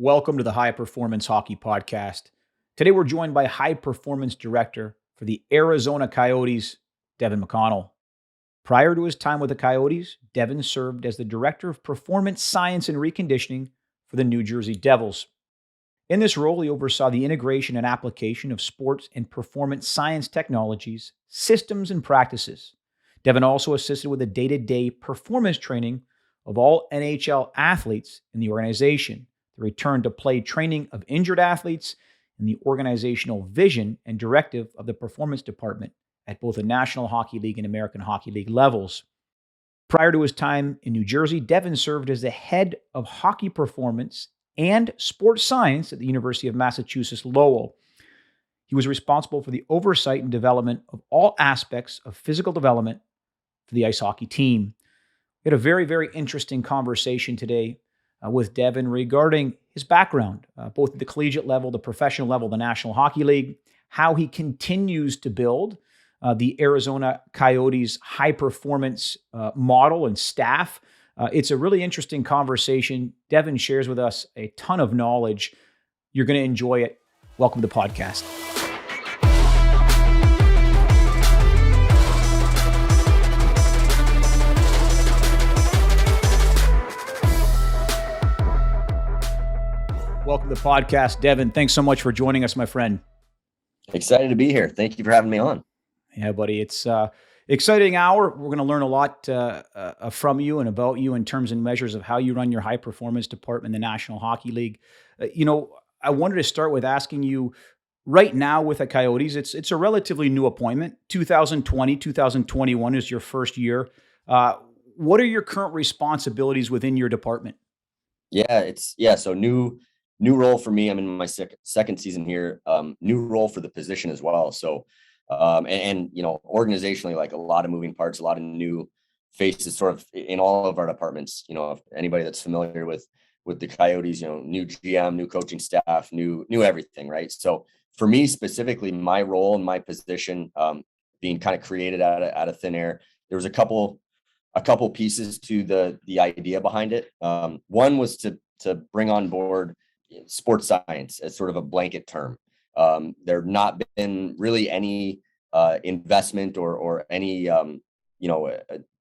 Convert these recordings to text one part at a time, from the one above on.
Welcome to the High Performance Hockey Podcast. Today we're joined by High Performance Director for the Arizona Coyotes, Devan McConnell. Prior to his time with the Coyotes, Devan served as the Director of Performance Science and Reconditioning for the New Jersey Devils. In this role, he oversaw the integration and application of sports and performance science technologies, systems, and practices. Devan also assisted with the day-to-day performance training of all NHL athletes in the organization, the return to play training of injured athletes, and the organizational vision and directive of the performance department at both the National Hockey League and American Hockey League levels. Prior to his time in New Jersey, Devan served as the head of hockey performance and sports science at the University of Massachusetts Lowell. He was responsible for the oversight and development of all aspects of physical development for the ice hockey team. We had a very, very interesting conversation today with Devan regarding his background, both at the collegiate level, the professional level, the National Hockey League, how he continues to build the Arizona Coyotes high-performance model and staff. It's a really interesting conversation. Devan shares with us a ton of knowledge. You're going to enjoy it. Welcome to the podcast. Welcome to the podcast, Devan. Thanks so much for joining us, my friend. Excited to be here. Thank you for having me on. Yeah, buddy. It's exciting hour. We're going to learn a lot from you and about you in terms and measures of how you run your high performance department in the National Hockey League. I wanted to start with asking you right now with the Coyotes, it's a relatively new appointment. 2020, 2021 is your first year. What are your current responsibilities within your department? So new role for me. I'm in my second season here. New role for the position as well. So, organizationally, like a lot of moving parts, a lot of new faces, sort of in all of our departments. If anybody that's familiar with the Coyotes, new GM, new coaching staff, new everything, right? So for me specifically, my role and my position, being kind of created out of thin air, there was a couple pieces to the idea behind it. One was to bring on board sports science as sort of a blanket term. There not been really any investment or any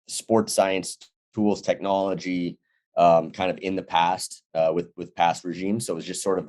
sports science tools, technology kind of in the past with past regimes. So it was just sort of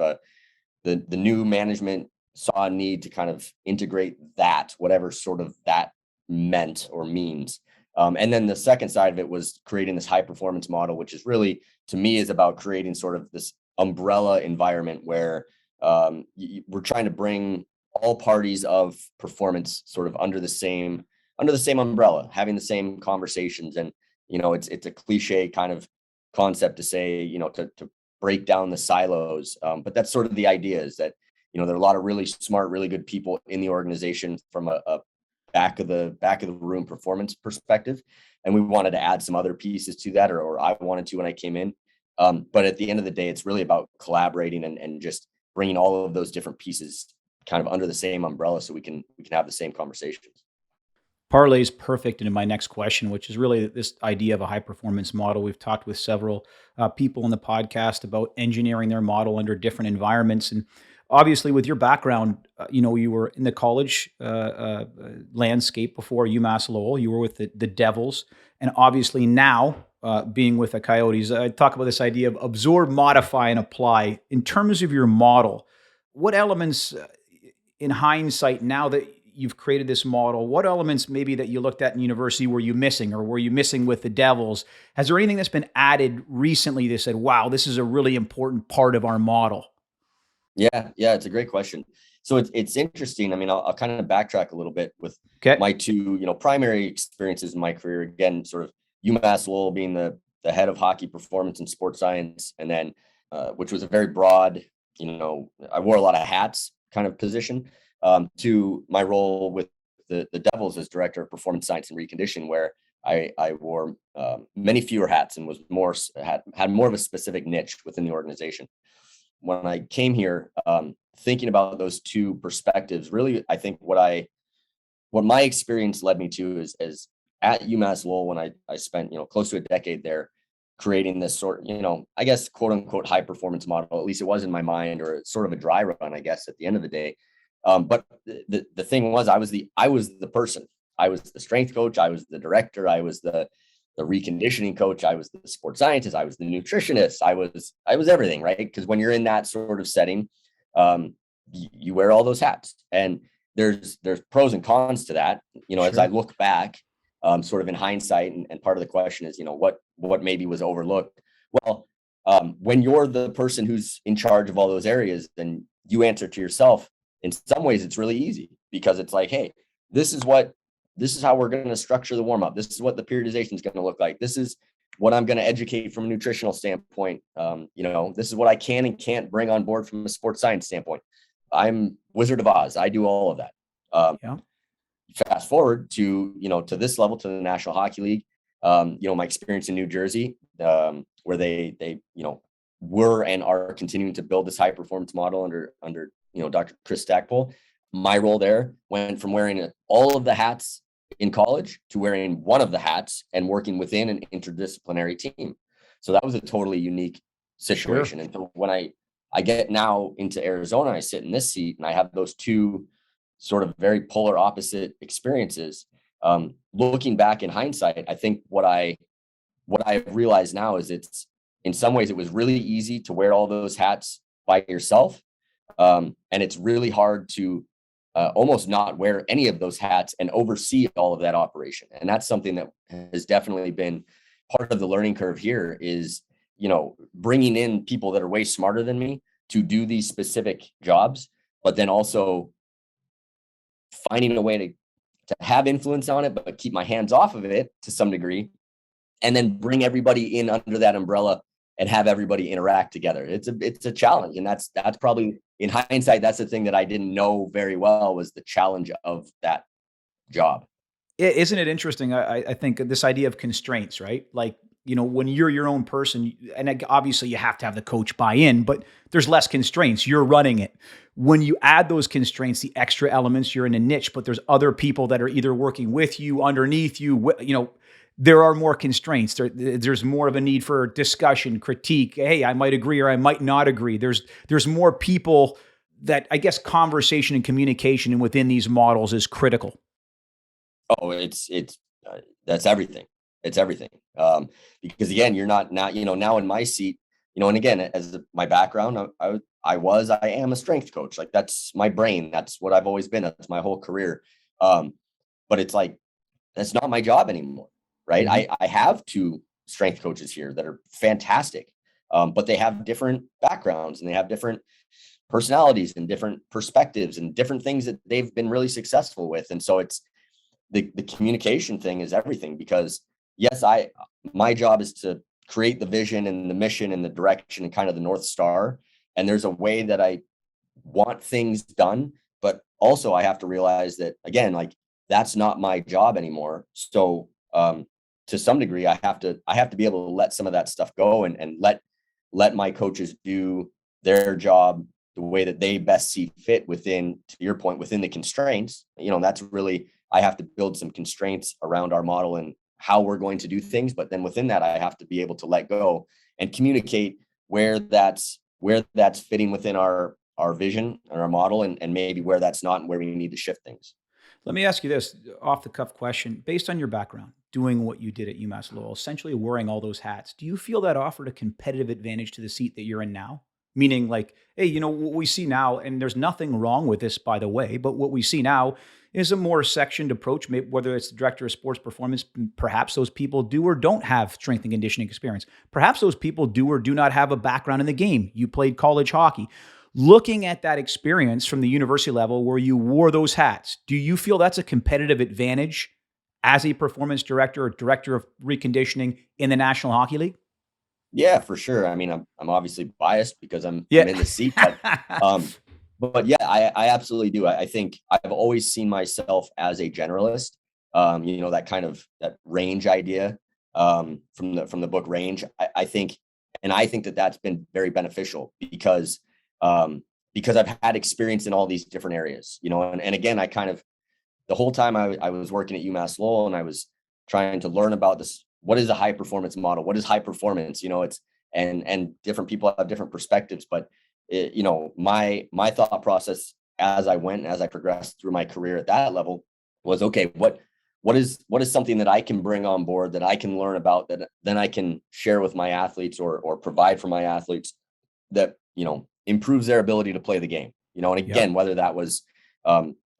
the new management saw a need to kind of integrate that, whatever sort of that meant or means. And then the second side of it was creating this high performance model, which is really, to me, is about creating sort of this umbrella environment where we're trying to bring all parties of performance sort of under the same umbrella, having the same conversations. And, it's a cliche kind of concept to say, to break down the silos. But that's sort of the idea, is that, there are a lot of really smart, really good people in the organization from a back of the room performance perspective. And we wanted to add some other pieces to that, or I wanted to when I came in. But at the end of the day, it's really about collaborating and just bringing all of those different pieces kind of under the same umbrella so we can have the same conversations. Parlays perfect into my next question, which is really this idea of a high performance model. We've talked with several people in the podcast about engineering their model under different environments. And obviously with your background, you were in the college landscape before UMass Lowell, you were with the Devils, and obviously now being with the Coyotes. I talk about this idea of absorb, modify, and apply. In terms of your model, what elements in hindsight, now that you've created this model, what elements maybe that you looked at in university were you missing, or were you missing with the Devils? Has there anything that's been added recently that said, wow, this is a really important part of our model? Yeah, it's a great question. So it's interesting. I mean, I'll kind of backtrack a little bit with my two, primary experiences in my career. Again, sort of UMass Lowell being the head of hockey performance and sports science, and then which was a very broad, I wore a lot of hats kind of position, to my role with the Devils as director of performance science and reconditioning, where I wore many fewer hats and was had more of a specific niche within the organization. When I came here, thinking about those two perspectives, really, I think what my experience led me to is at UMass Lowell, when I spent, close to a decade there, creating this sort, I guess, quote unquote, high performance model. At least it was in my mind, or sort of a dry run, I guess, at the end of the day. But the thing was, I was the person. I was the strength coach. I was the director. I was the reconditioning coach. I was the sports scientist. I was the nutritionist. I was everything, right? Because when you're in that sort of setting, you wear all those hats, and there's pros and cons to that. As I look back, sort of in hindsight, and part of the question is, what maybe was overlooked. Well, when you're the person who's in charge of all those areas, then you answer to yourself. In some ways, it's really easy, because it's like, hey, this is how we're going to structure the warm up. This is what the periodization is going to look like. This is what I'm going to educate from a nutritional standpoint. This is what I can and can't bring on board from a sports science standpoint. I'm Wizard of Oz. I do all of that. Yeah. Fast forward to, to this level, to the National Hockey League. My experience in New Jersey, where they were and are continuing to build this high performance model under Dr. Chris Stackpole. My role there went from wearing all of the hats in college to wearing one of the hats and working within an interdisciplinary team. So that was a totally unique situation. Sure. And so when I get now into Arizona, I sit in this seat and I have those two sort of very polar opposite experiences. Looking back in hindsight, I think what I realize now is it's, in some ways, it was really easy to wear all those hats by yourself. And it's really hard to almost not wear any of those hats and oversee all of that operation. And that's something that has definitely been part of the learning curve here, is, bringing in people that are way smarter than me to do these specific jobs, but then also finding a way to have influence on it, but keep my hands off of it to some degree, and then bring everybody in under that umbrella and have everybody interact together. It's a challenge. And that's probably, in hindsight, that's the thing that I didn't know very well, was the challenge of that job. Isn't it interesting? I think this idea of constraints, right? Like, when you're your own person, and obviously you have to have the coach buy in, but there's less constraints. You're running it. When you add those constraints, the extra elements, you're in a niche, but there's other people that are either working with you, underneath you, there are more constraints. There's more of a need for discussion, critique. Hey, I might agree or I might not agree. There's more people that, I guess, conversation and communication and within these models is critical. Oh, it's that's everything. It's everything. Because again, you're not now, now in my seat, and again, as my background, I am a strength coach. Like, that's my brain. That's what I've always been. That's my whole career. But it's like, that's not my job anymore. Right. Mm-hmm. I have two strength coaches here that are fantastic. But they have different backgrounds, and they have different personalities and different perspectives and different things that they've been really successful with. And so it's the communication thing is everything, because yes, my job is to create the vision and the mission and the direction and kind of the North Star. And there's a way that I want things done, but also I have to realize that, again, like, that's not my job anymore. So to some degree, I have to be able to let some of that stuff go, and let my coaches do their job the way that they best see fit within, to your point, within the constraints. That's really, I have to build some constraints around our model and how we're going to do things. But then within that, I have to be able to let go and communicate where that's fitting within our vision and our model, and maybe where that's not, and where we need to shift things. Let me ask you this off the cuff question. Based on your background, doing what you did at UMass Lowell, essentially wearing all those hats, do you feel that offered a competitive advantage to the seat that you're in now? Meaning, like, hey, what we see now, and there's nothing wrong with this, by the way, but what we see now is a more sectioned approach, maybe whether it's the director of sports performance. Perhaps those people do or don't have strength and conditioning experience. Perhaps those people do or do not have a background in the game. You played college hockey. Looking at that experience from the university level where you wore those hats, do you feel that's a competitive advantage as a performance director or director of reconditioning in the National Hockey League? Yeah, for sure. I mean, I'm obviously biased because I'm in the seat, but yeah, I absolutely do. I think I've always seen myself as a generalist. That kind of that range idea from the book Range. I think that that's been very beneficial, because I've had experience in all these different areas. And again, I kind of, the whole time I was working at UMass Lowell, and I was trying to learn about what is a high performance model? What is high performance? It's, and different people have different perspectives, but my thought process as I went, as I progressed through my career at that level was, okay, what is something that I can bring on board, that I can learn about, that then I can share with my athletes, or provide for my athletes, that, improves their ability to play the game. And Yep. again, whether that was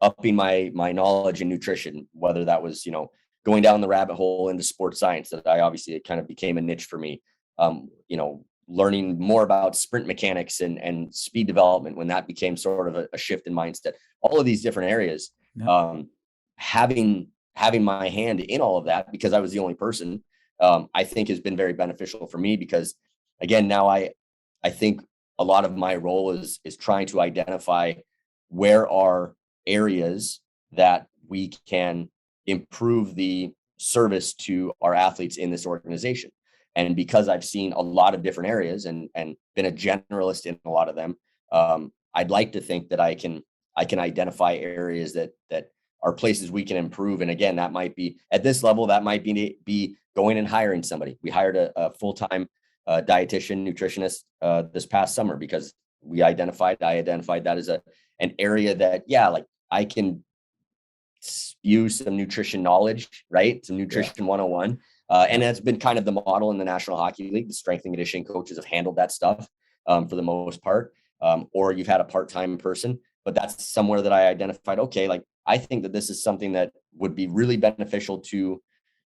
upping my knowledge in nutrition, whether that was, going down the rabbit hole into sports science, that I obviously, it kind of became a niche for me. Learning more about sprint mechanics and speed development, when that became sort of a shift in mindset. All of these different areas, Yep. having my hand in all of that, because I was the only person, I think has been very beneficial for me, because again, now I think a lot of my role is trying to identify where are areas that we can improve the service to our athletes in this organization. And because I've seen a lot of different areas, and been a generalist in a lot of them, I'd like to think that I can identify areas that are places we can improve. And again, that might be at this level, that might be going and hiring somebody. We hired a full-time dietitian, nutritionist this past summer, because I identified that as an area that, yeah, like, I can use some nutrition knowledge, right? Some Yeah. nutrition 101. And that's been kind of the model in the National Hockey League. The strength and conditioning coaches have handled that stuff for the most part. Or you've had a part-time person, but that's somewhere that I identified, okay, like, I think that this is something that would be really beneficial to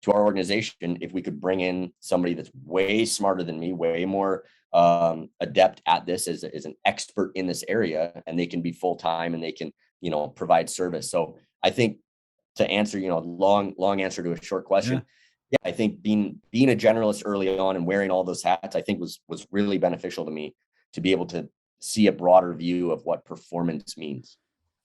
our organization if we could bring in somebody that's way smarter than me, way more adept at this, as an expert in this area, and they can be full-time, and they can, provide service. So I think, to answer, long answer to a short Yeah. question. Yeah, I think being a generalist early on and wearing all those hats, I think was really beneficial to me, to be able to see a broader view of what performance means.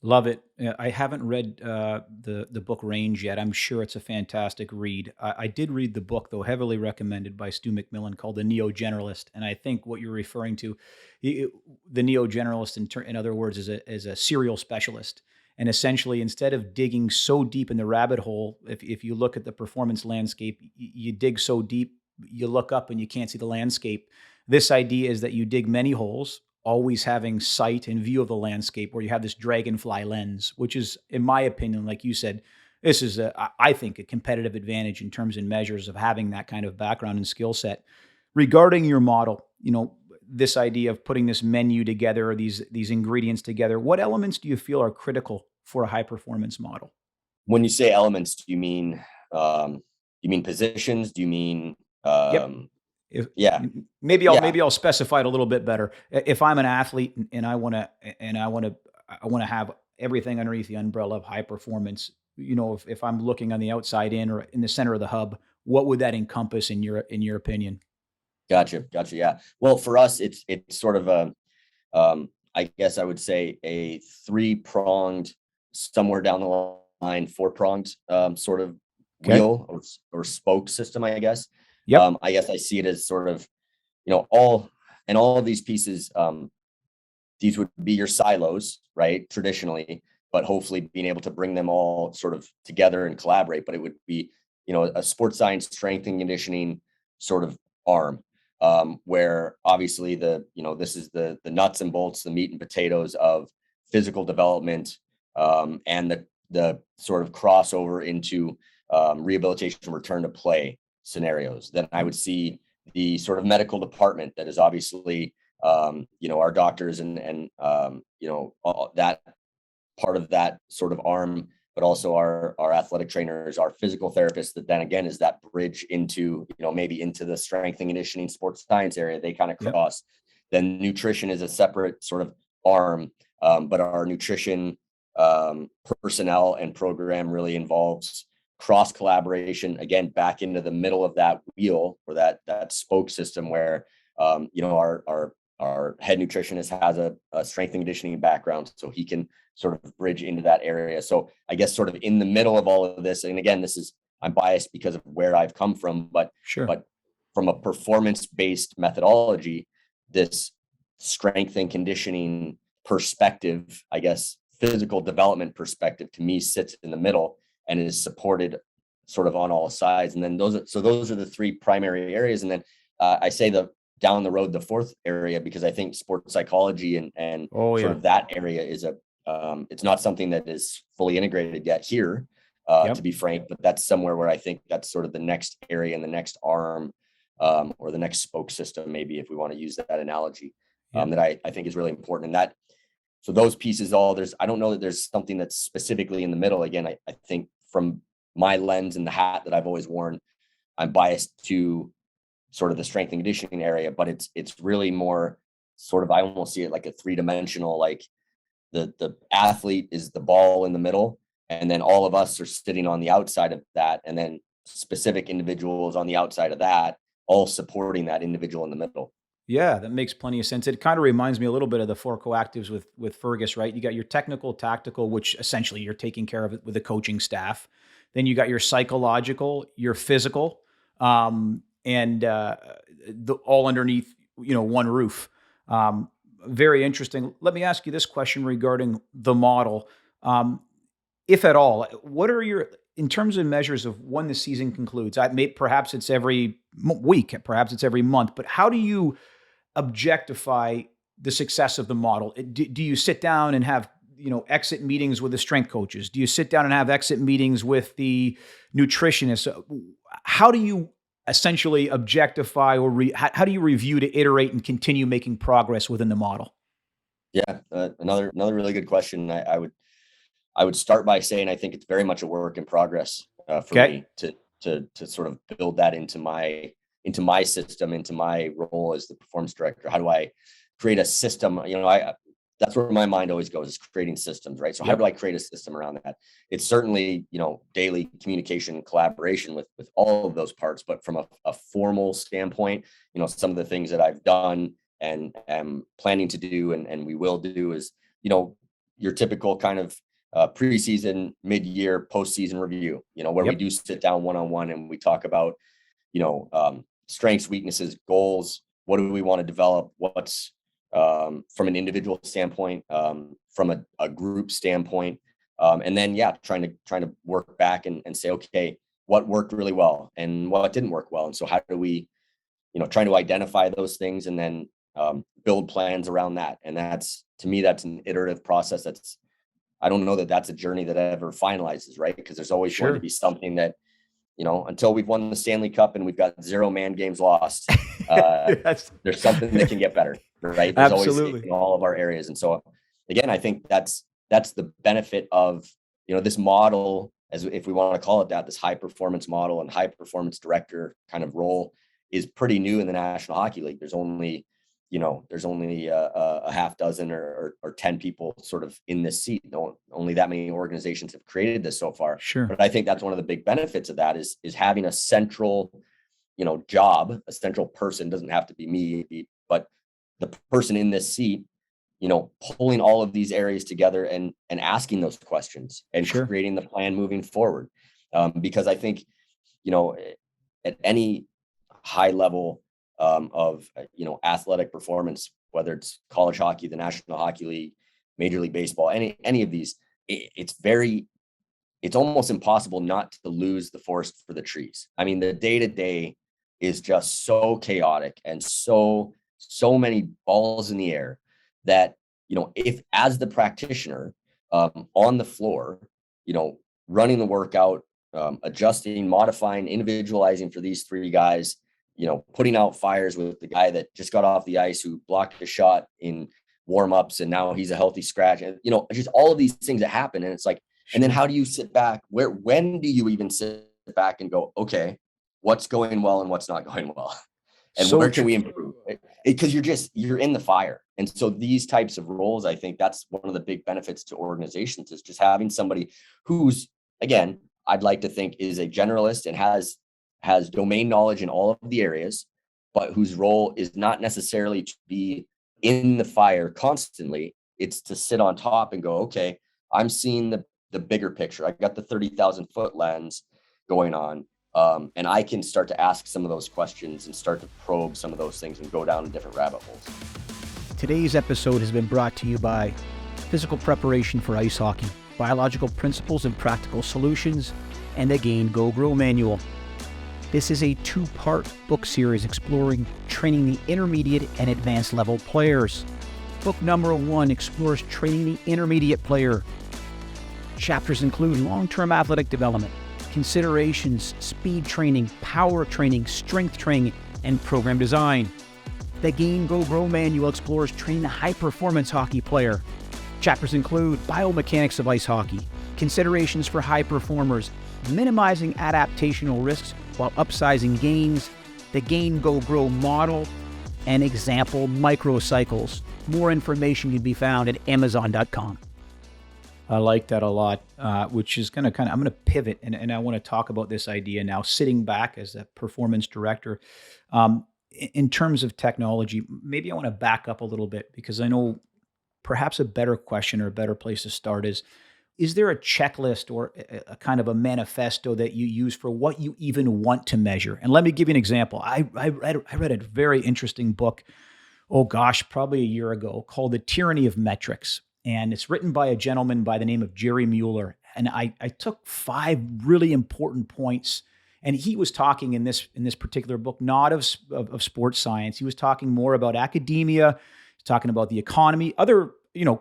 Love it. I haven't read the book Range yet. I'm sure it's a fantastic read. I did read the book, though, heavily recommended by Stu McMillan, called The Neo-Generalist. And I think what you're referring to, i- i- the Neo-Generalist, in other words, is a serial specialist. And essentially, instead of digging so deep in the rabbit hole, if you look at the performance landscape, you dig so deep, you look up and you can't see the landscape. This idea is that you dig many holes, always having sight and view of the landscape, where you have this dragonfly lens, which is, in my opinion, like you said, this is I think, a competitive advantage in terms and measures of having that kind of background and skill set. Regarding your model, this idea of putting this menu together, or these ingredients together, what elements do you feel are critical for a high performance model? When you say elements, do you mean positions? Do you mean, Yep. If yeah, yeah, maybe I'll specify it a little bit better. If I'm an athlete, and I want to have everything underneath the umbrella of high performance, if I'm looking on the outside in, or in the center of the hub, what would that encompass in your opinion? gotcha. Yeah. Well, for us, it's sort of I guess I would say a three-pronged, somewhere down the line, four-pronged sort of Okay. wheel, or spoke system, I guess. Yep. I guess I see it as sort of, all of these pieces, these would be your silos, right? Traditionally, but hopefully being able to bring them all sort of together and collaborate. But it would be, a sports science, strength and conditioning sort of arm, where obviously this is the nuts and bolts, the meat and potatoes of physical development, and the sort of crossover into rehabilitation, return to play scenarios. Then I would see the sort of medical department that is obviously, our doctors, and all that part of that sort of arm, but also our athletic trainers, our physical therapists, that then again is that bridge into, maybe into the strength and conditioning sports science area. They kind of Yep. cross. Then nutrition is a separate sort of arm, but our nutrition personnel and program really involves cross collaboration, again, back into the middle of that wheel, or that spoke system, where our head nutritionist has a strength and conditioning background, so he can sort of bridge into that area. So I guess sort of in the middle of all of this, and again, I'm biased because of where I've come from, but Sure. but from a performance-based methodology, this strength and conditioning perspective, I guess, physical development perspective, to me sits in the middle, and is supported sort of on all sides. And then those are the three primary areas. And then I say down the road, the fourth area, because I think sports psychology and sort of that area is it's not something that is fully integrated yet here, to be frank, but that's somewhere where I think that's sort of the next area and the next arm, or the next spoke system, maybe, if we want to use that analogy, that I think is really important. And that, so those pieces, I don't know that there's something that's specifically in the middle. Again, I think from my lens and the hat that I've always worn, I'm biased to sort of the strength and conditioning area, but it's really more sort of, I almost see it like a three-dimensional, like the athlete is the ball in the middle, and then all of us are sitting on the outside of that, and then specific individuals on the outside of that, all supporting that individual in the middle. Yeah, that makes plenty of sense. It kind of reminds me a little bit of the four coactives with Fergus, right? You got your technical, tactical, which essentially you're taking care of it with the coaching staff. Then you got your psychological, your physical, and all underneath, one roof. Very interesting. Let me ask you this question regarding the model. If at all, what are in terms of measures of when the season concludes? Perhaps it's every week, perhaps it's every month, but how do you objectify the success of the model? Do you sit down and have, exit meetings with the strength coaches? Do you sit down and have exit meetings with the nutritionists? How do you essentially objectify, or how do you review to iterate and continue making progress within the model? Yeah, another really good question. I would start by saying I think it's very much a work in progress for me to sort of build that into my system, into my role as the performance director. How do I create a system? That's where my mind always goes, is creating systems, right? So how do I create a system around that? It's certainly, daily communication and collaboration with all of those parts, but from a formal standpoint, some of the things that I've done and am planning to do and we will do is, your typical kind of preseason, mid-year, postseason review, where we do sit down one-on-one and we talk about, strengths, weaknesses, goals. What do we want to develop? What's from an individual standpoint, from a group standpoint, and then trying to work back and say, okay, what worked really well and what didn't work well, and so how do we, trying to identify those things and then build plans around that. And to me, that's an iterative process. I don't know that that's a journey that ever finalizes, right? Because there's always going to be something that, until we've won the Stanley Cup and we've got 0 man games lost, there's something that can get better, right? There's Absolutely. always in all of our areas. And so again, I think that's the benefit of, this model, as if we want to call it that, this high performance model and high performance director kind of role is pretty new in the National Hockey League. There's only a half dozen or 10 people sort of in this seat. Only that many organizations have created this so far. Sure. But I think that's one of the big benefits of that is having a central, job, a central person. Doesn't have to be me, but the person in this seat, pulling all of these areas together and asking those questions and creating the plan moving forward. Because I think, at any high level of athletic performance, whether it's college hockey, the National Hockey League, Major League Baseball, any of these, it's almost impossible not to lose the forest for the trees. I mean, the day-to-day is just so chaotic and so many balls in the air that, if as the practitioner on the floor, running the workout, adjusting, modifying, individualizing for these three guys, putting out fires with the guy that just got off the ice who blocked a shot in warm-ups and now he's a healthy scratch, and just all of these things that happen. And it's like, and then how do you sit back? When do you even sit back and go, okay, what's going well and what's not going well? And where can we improve? Because you're in the fire. And so these types of roles, I think that's one of the big benefits to organizations, is just having somebody who's, again, I'd like to think is a generalist and has domain knowledge in all of the areas, but whose role is not necessarily to be in the fire constantly. It's to sit on top and go, okay, I'm seeing the bigger picture. I got the 30,000 foot lens going on. And I can start to ask some of those questions and start to probe some of those things and go down different rabbit holes. Today's episode has been brought to you by Physical Preparation for Ice Hockey, Biological Principles and Practical Solutions, and the Gain Go Grow Manual. This is a 2-part book series exploring training the intermediate and advanced level players. Book number 1 explores training the intermediate player. Chapters include long-term athletic development, considerations, speed training, power training, strength training, and program design. The Gain Go Grow Manual explores training the high-performance hockey player. Chapters include biomechanics of ice hockey, considerations for high performers, minimizing adaptational risks while upsizing gains, the Gain Go Grow model, and example microcycles. More information can be found at Amazon.com. I like that a lot, which is I'm going to pivot and I want to talk about this idea now, sitting back as a performance director. In terms of technology, maybe I want to back up a little bit because I know perhaps a better question or a better place to start is there a checklist or a kind of a manifesto that you use for what you even want to measure? And let me give you an example. I read a very interesting book, oh gosh, probably a year ago, called The Tyranny of Metrics. And it's written by a gentleman by the name of Gerd Muller. And I took 5 really important points. And he was talking in this particular book, not of sports science. He was talking more about academia. He's talking about the economy, other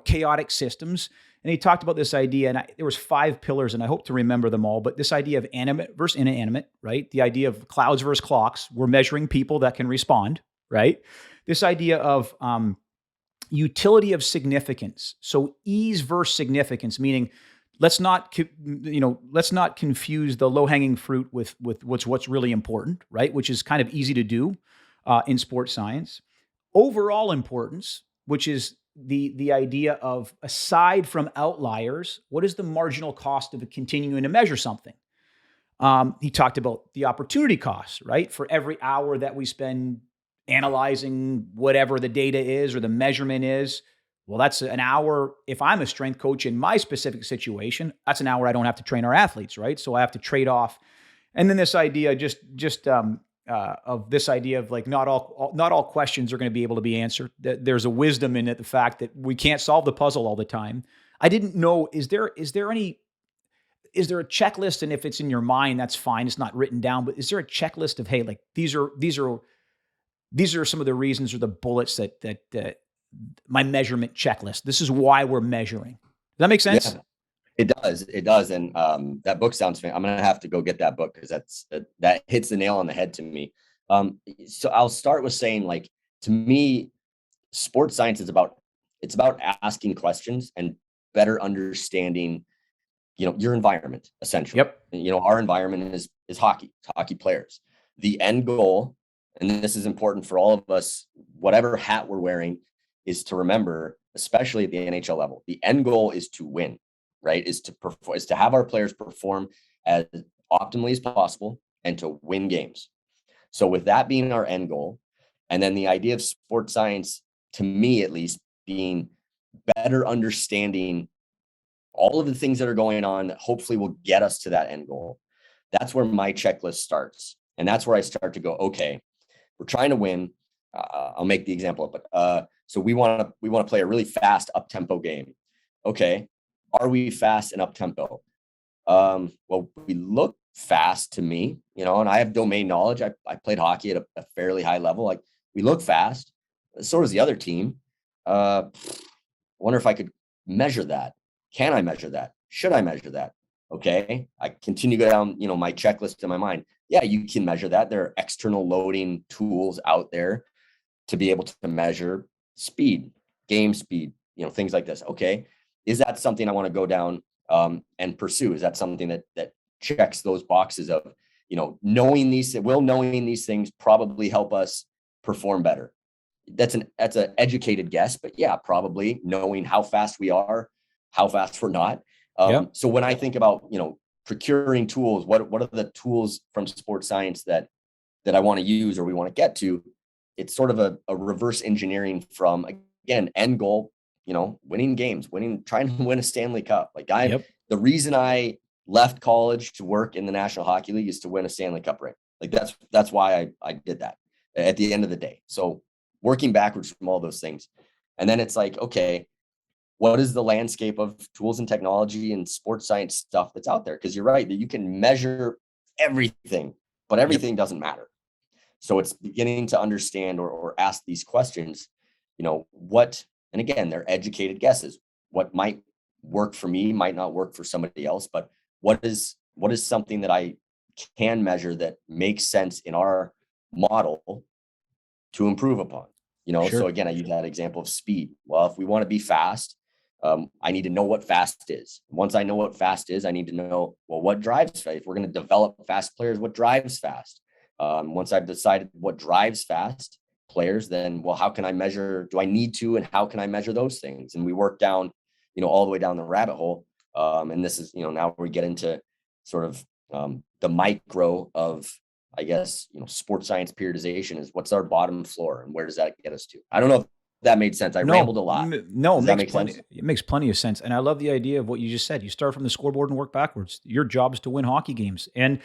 chaotic systems. And he talked about this idea, and there was 5 pillars, and I hope to remember them all. But this idea of animate versus inanimate, right? The idea of clouds versus clocks. We're measuring people that can respond, right? This idea of utility of significance. So ease versus significance, meaning let's not confuse the low-hanging fruit with what's really important, right? Which is kind of easy to do in sports science. Overall importance, which is the idea of, aside from outliers, what is the marginal cost of continuing to measure something? He talked about the opportunity costs, right? For every hour that we spend analyzing whatever the data is or the measurement is, well, that's an hour. If I'm a strength coach in my specific situation, that's an hour I don't have to train our athletes, right? So I have to trade off. And then this idea of this idea of like not all questions are going to be able to be answered. There's a wisdom in it, the fact that we can't solve the puzzle all the time. I didn't know, is there a checklist? And if it's in your mind, that's fine. It's not written down, but is there a checklist of, hey, like these are some of the reasons or the bullets that my measurement checklist. This is why we're measuring. Does that make sense? Yeah, it does. And that book sounds I'm going to have to go get that book because that hits the nail on the head to me. So I'll start with saying, like, to me, sports science is about asking questions and better understanding, your environment, essentially. Yep. Our environment is hockey players. The end goal, and this is important for all of us, whatever hat we're wearing, is to remember, especially at the NHL level, the end goal is to win, right? Is to have our players perform as optimally as possible and to win games. So with that being our end goal, and then the idea of sports science, to me at least, being better understanding all of the things that are going on that hopefully will get us to that end goal. That's where my checklist starts. And that's where I start to go, okay, we're trying to win. I'll make the example, but so we want to play a really fast up-tempo game. Okay, are we fast and up-tempo? Well, we look fast to me, and I have domain knowledge. I played hockey at a fairly high level. Like, we look fast. So does the other team. I wonder if I could measure that. Can I measure that? Should I measure that? Okay, I continue to go down, my checklist in my mind. Yeah, you can measure that. There are external loading tools out there to be able to measure speed, game speed, things like this. Okay, is that something I want to go down and pursue? Is that something that checks those boxes of, knowing these things probably help us perform better? That's an educated guess, but yeah, probably knowing how fast we are, how fast we're not. So when I think about, procuring tools, what are the tools from sports science that I want to use or we want to get to? It's sort of a reverse engineering from, again, end goal, winning games, trying to win a Stanley Cup. Like, the reason I left college to work in the National Hockey League is to win a Stanley Cup ring. Like, that's why I did that at the end of the day. So working backwards from all those things. And then it's like, okay, what is the landscape of tools and technology and sports science stuff that's out there? Because you're right that you can measure everything, but everything doesn't matter. So it's beginning to understand or ask these questions, what, and again, they're educated guesses. What might work for me might not work for somebody else, but what is something that I can measure that makes sense in our model to improve upon? Sure. So again, I use that example of speed. Well, if we want to be fast, I need to know what fast is. Once I know what fast is, I need to know, well, what drives fast? If we're going to develop fast players, what drives fast? Once I've decided what drives fast players, then, well, how can I measure? Do I need to, and how can I measure those things? And we work down, all the way down the rabbit hole. And this is, now we get into sort of the micro of, I guess, sports science periodization is what's our bottom floor and where does that get us to? I don't know if that made sense. I rambled a lot. No, it makes plenty of sense. And I love the idea of what you just said. You start from the scoreboard and work backwards. Your job is to win hockey games. And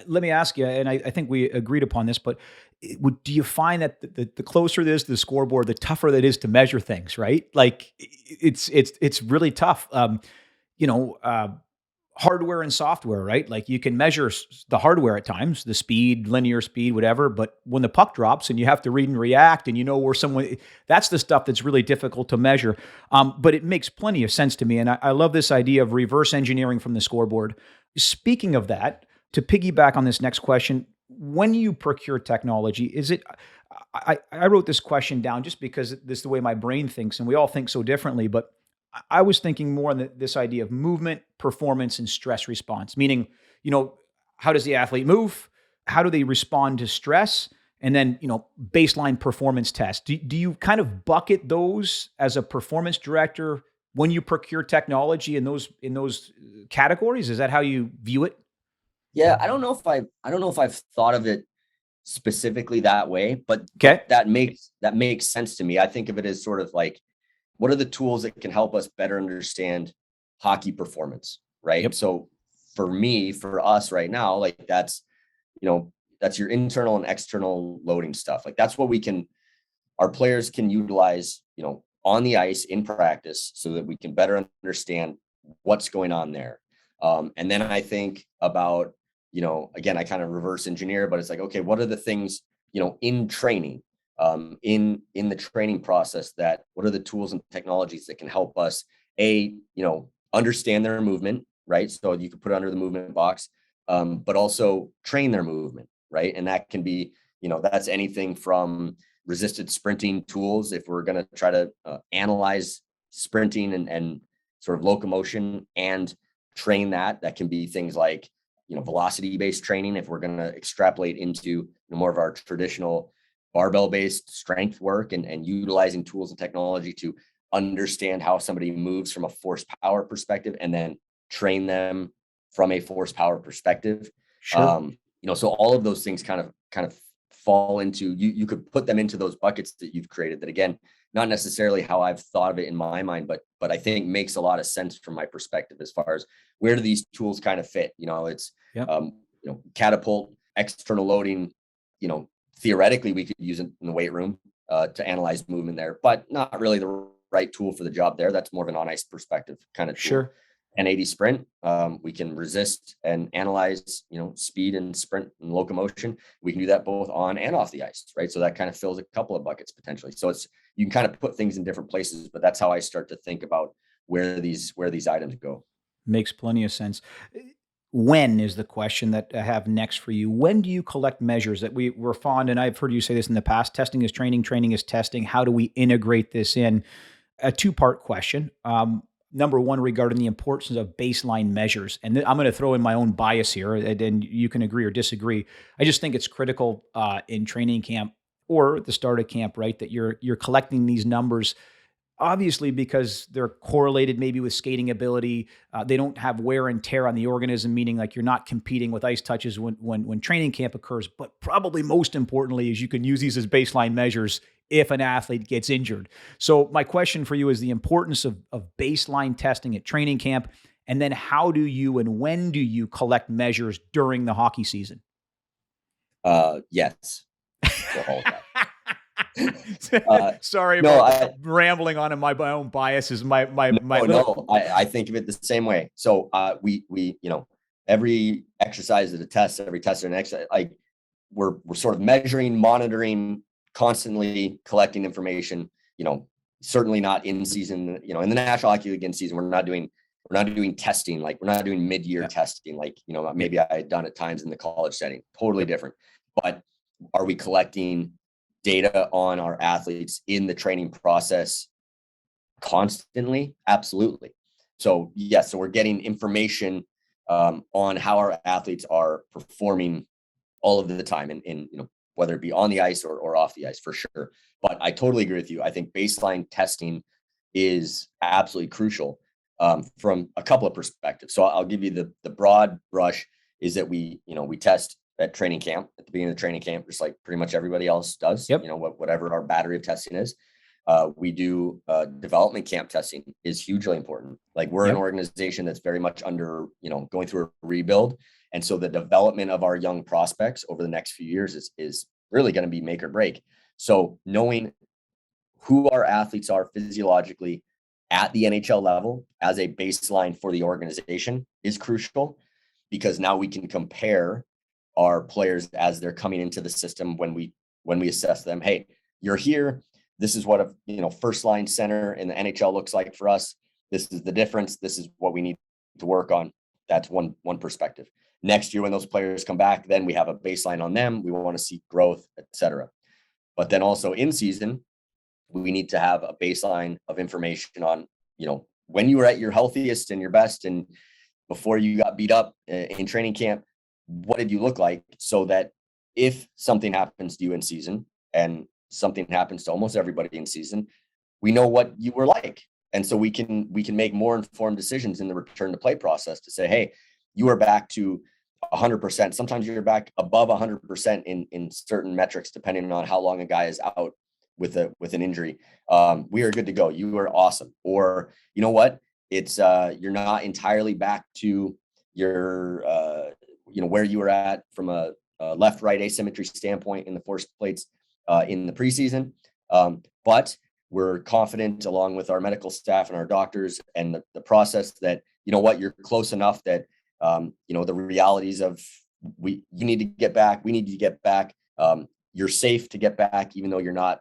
let me ask you, and I think we agreed upon this, but do you find that the closer it is to the scoreboard, the tougher that is to measure things, right? Like it's really tough. Hardware and software, right? Like you can measure the hardware at times, the speed, linear speed, whatever. But when the puck drops and you have to read and react and where someone, that's the stuff that's really difficult to measure. But it makes plenty of sense to me. And I love this idea of reverse engineering from the scoreboard. Speaking of that, to piggyback on this next question, when you procure technology, is it, I wrote this question down just because this is the way my brain thinks and we all think so differently, but I was thinking more on this idea of movement, performance, and stress response, meaning, how does the athlete move? How do they respond to stress? And then, baseline performance test. Do you kind of bucket those as a performance director when you procure technology in those categories? Is that how you view it? Yeah, I don't know if I've thought of it specifically that way, but that makes sense to me. I think of it as sort of like, what are the tools that can help us better understand hockey performance, right? Yep. So for us right now, like that's your internal and external loading stuff. Like that's what our players can utilize, on the ice in practice so that we can better understand what's going on there. And then I think about, again, I kind of reverse engineer, but it's like, okay, what are the things, in training, in the training process, what are the tools and technologies that can help us understand their movement, right? So you could put it under the movement box, but also train their movement, right? And that can be, that's anything from resisted sprinting tools. If we're going to try to analyze sprinting and sort of locomotion and train that can be things like, velocity-based training. If we're going to extrapolate into more of our traditional barbell-based strength work and utilizing tools and technology to understand how somebody moves from a force power perspective and then train them from a force power perspective. Sure. So all of those things kind of fall into, you could put them into those buckets that you've created that, again, not necessarily how I've thought of it in my mind, but I think makes a lot of sense from my perspective as far as where do these tools kind of fit? It's, catapult, external loading, theoretically we could use it in the weight room to analyze movement there, but not really the right tool for the job there. That's more of an on-ice perspective kind of tool. Sure. 1080 sprint, we can resist and analyze, speed and sprint and locomotion. We can do that both on and off the ice, right? So that kind of fills a couple of buckets potentially. So you can kind of put things in different places, but that's how I start to think about where these items go. Makes plenty of sense. When is the question that I have next for you? When do you collect measures that we're fond, and I've heard you say this in the past, testing is training, training is testing. How do we integrate this in? A two-part question. Number one, regarding the importance of baseline measures. And I'm going to throw in my own bias here, and you can agree or disagree. I just think it's critical in training camp or at the start of camp, right, that you're collecting these numbers, obviously because they're correlated maybe with skating ability. They don't have wear and tear on the organism, meaning like you're not competing with ice touches when training camp occurs. But probably most importantly is you can use these as baseline measures if an athlete gets injured. So my question for you is the importance of baseline testing at training camp, and then how do you and when do you collect measures during the hockey season? Yes. So all of that. Sorry No, about rambling on my own biases. I think of it the same way. So we every exercise is a test, every test is an exercise. Like we're sort of measuring, monitoring, constantly collecting information. Certainly not in season. In the National Hockey League in season, we're not doing testing. Like we're not doing mid-year testing. Like maybe I had done at times in the college setting. Totally different. But are we collecting data on our athletes in the training process constantly? Absolutely. So yes, so we're getting information on how our athletes are performing all of the time, and whether it be on the ice or off the ice, for sure. But I totally agree with you. I think baseline testing is absolutely crucial from a couple of perspectives. So I'll give you the broad brush is that we test at training camp, at the beginning of the training camp, just like pretty much everybody else does. Yep. Whatever our battery of testing is. We do development camp testing is hugely important. Like we're an organization that's very much under, going through a rebuild. And so the development of our young prospects over the next few years is really going to be make or break. So knowing who our athletes are physiologically at the NHL level as a baseline for the organization is crucial, because now we can compare our players as they're coming into the system when we assess them. Hey, you're here. This is what a first line center in the NHL looks like for us. This is the difference. This is what we need to work on. That's one perspective. Next year, when those players come back, then we have a baseline on them. We want to see growth, etc. But then also in season, we need to have a baseline of information on, when you were at your healthiest and your best, and before you got beat up in training camp, what did you look like? So that if something happens to you in season, and something happens to almost everybody in season, we know what you were like. And so we can make more informed decisions in the return to play process to say, hey, you are back to 100%. Sometimes you're back above 100% in certain metrics, depending on how long a guy is out with an injury. We are good to go. You are awesome. Or you know what? It's you're not entirely back to your where you were at from a left-right asymmetry standpoint in the force plates in the preseason. But we're confident, along with our medical staff and our doctors and the process, that you're close enough that the realities of you need to get back, we need to get back. You're safe to get back, even though you're not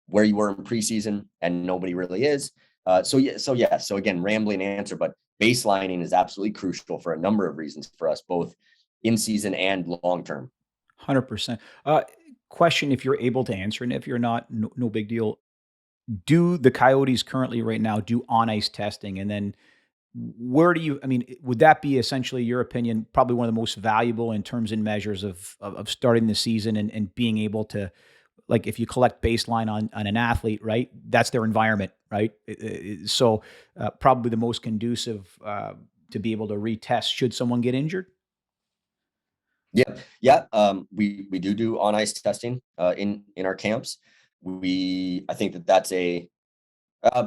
where you were in preseason, and nobody really is. So again, rambling answer, but baselining is absolutely crucial for a number of reasons for us, both in season and long term. 100%. Question, if you're able to answer, and if you're not, no big deal. Do the Coyotes currently right now do on-ice testing? And then where do you, would that be essentially, your opinion, probably one of the most valuable in terms and measures of starting the season and being able to, like, if you collect baseline on an athlete, right, that's their environment, right? So probably the most conducive to be able to retest should someone get injured? Yeah. We do on ice testing in our camps. I think that's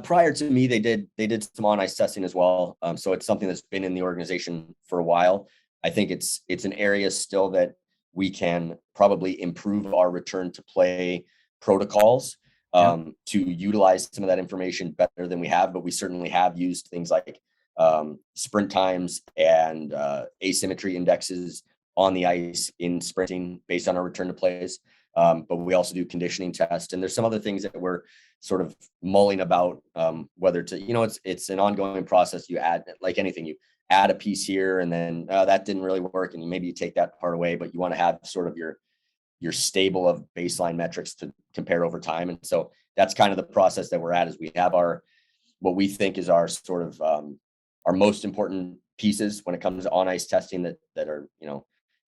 prior to me, they did some on ice testing as well. So it's something that's been in the organization for a while. I think it's an area still that we can probably improve our return to play protocols to utilize some of that information better than we have. But we certainly have used things like sprint times and asymmetry indexes on the ice in sprinting based on our return to plays. But we also do conditioning tests, and there's some other things that we're sort of mulling about, whether to, it's an ongoing process. You add, like anything, you add a piece here, and then that didn't really work, and maybe you take that part away, but you want to have sort of your stable of baseline metrics to compare over time. And so that's kind of the process that we're at, is we have what we think is our sort of our most important pieces when it comes to on ice testing that are,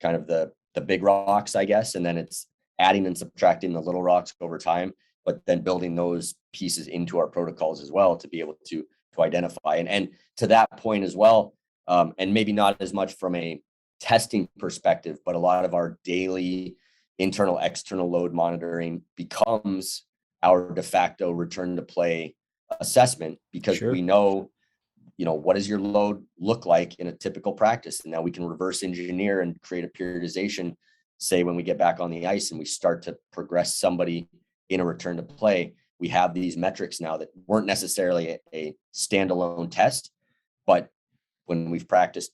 kind of the big rocks, I guess. And then it's adding and subtracting the little rocks over time, but then building those pieces into our protocols as well to be able to identify. And to that point as well, and maybe not as much from a testing perspective, but a lot of our daily internal, external load monitoring becomes our de facto return to play assessment, because we know, what does your load look like in a typical practice? And now we can reverse engineer and create a periodization, say when we get back on the ice and we start to progress somebody in a return to play, we have these metrics now that weren't necessarily a standalone test, but when we've practiced,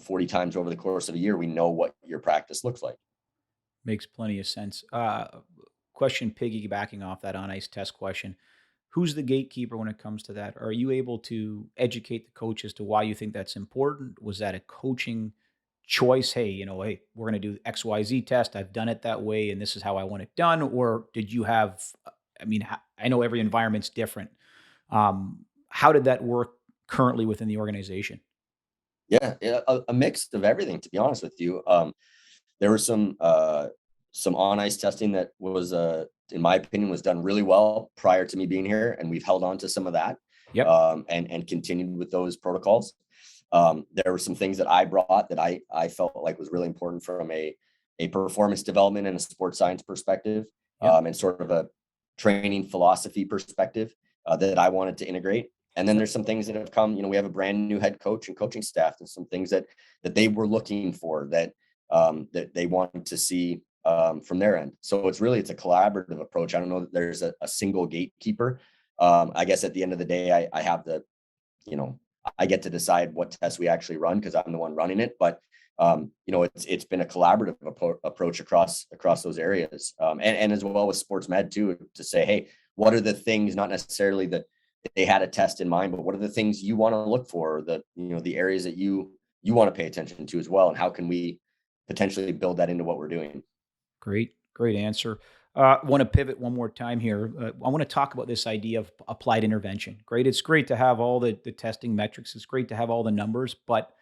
40 times over the course of a year, we know what your practice looks like. Makes plenty of sense. Question piggybacking off that on ice test question. Who's the gatekeeper when it comes to that? Are you able to educate the coach as to why you think that's important? Was that a coaching choice? Hey, we're going to do XYZ test. I've done it that way, and this is how I want it done. Or did you have, I know every environment's different. How did that work currently within the organization? Yeah, a mix of everything, to be honest with you. There was some on ice testing that was, in my opinion, was done really well prior to me being here, and we've held on to some of that, Yep. and continued with those protocols. There were some things that I brought that I felt like was really important from a performance development and a sports science perspective, Yep. and sort of a training philosophy perspective, that I wanted to integrate. And then Yep. there's some things that have come. We have a brand new head coach and coaching staff, and some things that they were looking for, that they wanted to see, from their end. So it's a collaborative approach. I don't know that there's a single gatekeeper. I guess at the end of the day, I have you know, I get to decide what tests we actually run because I'm the one running it. But it's been a collaborative approach across those areas, and as well with sports med too, to say, hey, what are the things, not necessarily that they had a test in mind, but what are the things you want to look for, the areas that you want to pay attention to as well, and how can we potentially build that into what we're doing? Great answer. Want to pivot one more time here. I want to talk about this idea of applied intervention. Great. It's great to have all the testing metrics. It's great to have all the numbers, but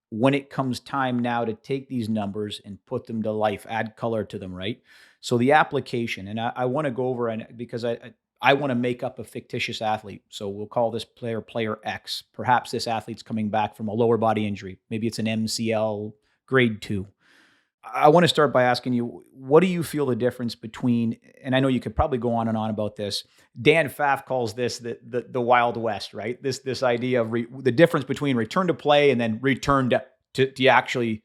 when it comes time now to take these numbers and put them to life, add color to them, right? So the application, and I want to go over, and because I want to make up a fictitious athlete. So we'll call this player X. Perhaps this athlete's coming back from a lower body injury. Maybe it's an MCL grade 2. I want to start by asking you, what do you feel the difference between, and I know you could probably go on and on about this. Dan Pfaff calls this the Wild West, right? This idea of the difference between return to play and then return to actually,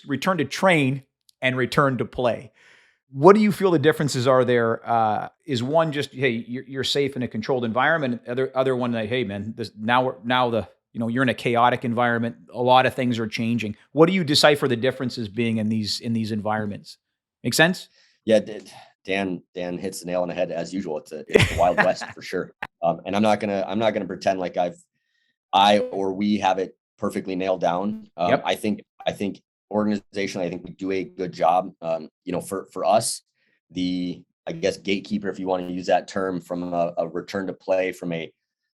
return to train and return to play. What do you feel the differences are there? Is one just, hey, you're safe in a controlled environment? Other one that, hey, man, you're in a chaotic environment. A lot of things are changing. What do you decipher the differences being in these environments? Make sense? Yeah, Dan hits the nail on the head as usual. It's the Wild West for sure. And I'm not gonna pretend like I or we have it perfectly nailed down. Yep. I think organizationally, I think we do a good job. For us, I guess gatekeeper, if you want to use that term, from a return to play, from a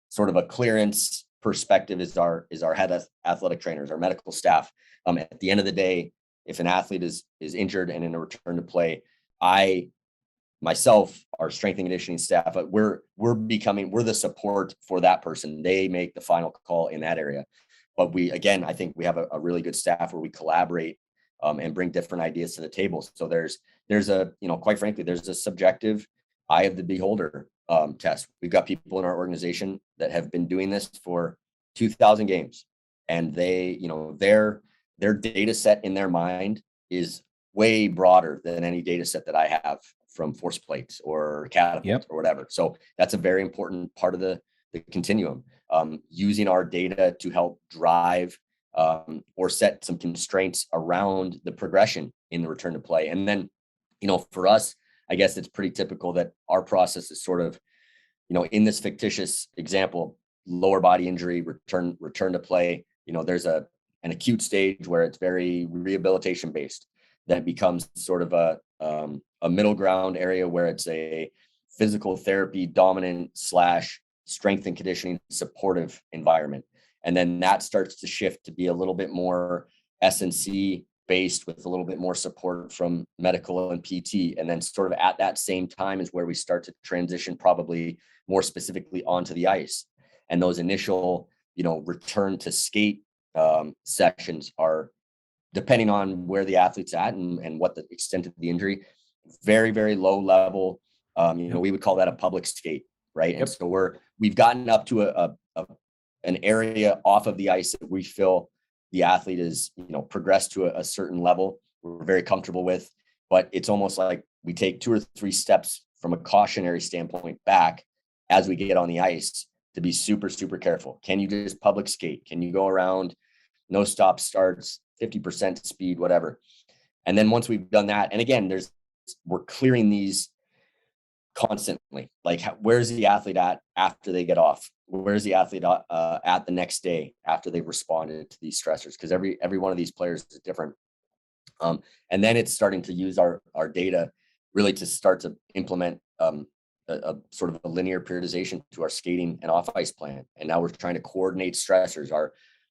sort of a clearance perspective, is our head athletic trainers, our medical staff. At the end of the day, if an athlete is injured and in a return to play, I myself, our strength and conditioning staff, we're the support for that person. They make the final call in that area. But I think we have a really good staff where we collaborate, and bring different ideas to the table. So there's a, quite frankly, there's a subjective eye of the beholder test. We've got people in our organization that have been doing this for 2,000 games, and they, their data set in their mind is way broader than any data set that I have from force plates or catapult. Yep. Or whatever. So that's a very important part of the continuum. Using our data to help drive, or set some constraints around the progression in the return to play. And then, for us, I guess it's pretty typical that our process is sort of, in this fictitious example, lower body injury, return to play. There's an acute stage where it's very rehabilitation based. That becomes sort of a middle ground area where it's a physical therapy dominant / strength and conditioning supportive environment. And then that starts to shift to be a little bit more S&C based, with a little bit more support from medical and PT. And then sort of at that same time is where we start to transition probably more specifically onto the ice. And those initial, return to skate sessions are, depending on where the athlete's at and what the extent of the injury, very, very low level. We would call that a public skate, right? Yep. And so we've gotten up to an area off of the ice that we feel the athlete is, progressed to a certain level we're very comfortable with. But it's almost like we take 2 or 3 steps from a cautionary standpoint back as we get on the ice to be super, super careful. Can you just public skate? Can you go around, no stop starts, 50% speed, whatever? And then once we've done that, and again, we're clearing these constantly. Like, where's the athlete at after they get off? Where's the athlete at the next day after they've responded to these stressors? Because every one of these players is different. And then it's starting to use our data really to start to implement a sort of a linear periodization to our skating and off ice plan. And now we're trying to coordinate stressors,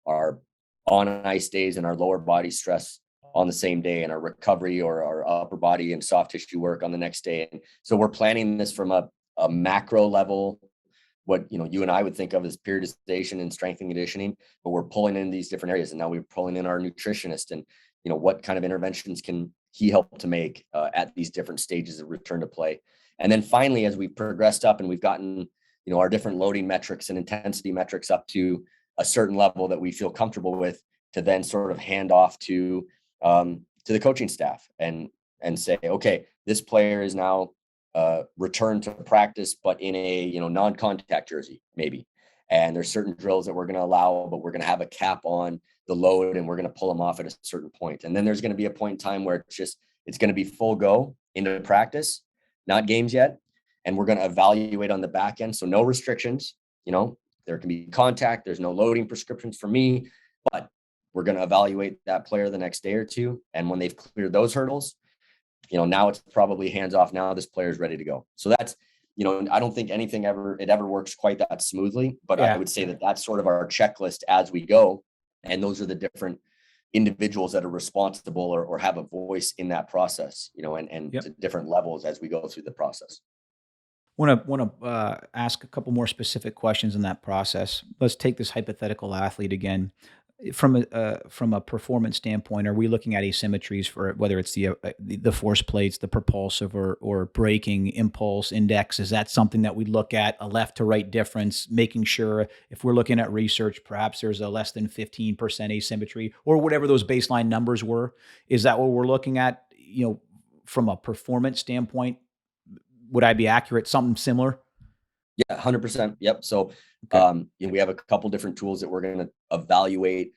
our on ice days and our lower body stress on the same day, and our recovery or our upper body and soft tissue work on the next day. And so we're planning this from a macro level, what you and I would think of as periodization and strength and conditioning, but we're pulling in these different areas. And now we're pulling in our nutritionist, and what kind of interventions can he help to make at these different stages of return to play. And then finally, as we've progressed up and we've gotten our different loading metrics and intensity metrics up to a certain level that we feel comfortable with, to then sort of hand off to the coaching staff and say, okay, this player is now returned to practice, but in a non-contact jersey maybe. And there's certain drills that we're going to allow, but we're going to have a cap on the load, and we're going to pull them off at a certain point. And then there's going to be a point in time where it's going to be full go into practice, not games yet. And we're going to evaluate on the back end. So no restrictions, there can be contact. There's no loading prescriptions for me, but we're going to evaluate that player the next day or two. And when they've cleared those hurdles, now it's probably hands off. Now this player is ready to go. So that's, I don't think anything ever works quite that smoothly, but I would say that that's sort of our checklist as we go. And those are the different individuals that are responsible or have a voice in that process, and to different levels as we go through the process. Want to ask a couple more specific questions in that process. Let's take this hypothetical athlete again. From a performance standpoint, are we looking at asymmetries for whether it's the force plates, the propulsive or braking impulse index? Is that something that we look at, a left to right difference, making sure if we're looking at research, perhaps there's a less than 15% asymmetry or whatever those baseline numbers were? Is that what we're looking at, from a performance standpoint? Would I be accurate? Something similar? Yeah, 100%. Yep. So we have a couple different tools that we're going to evaluate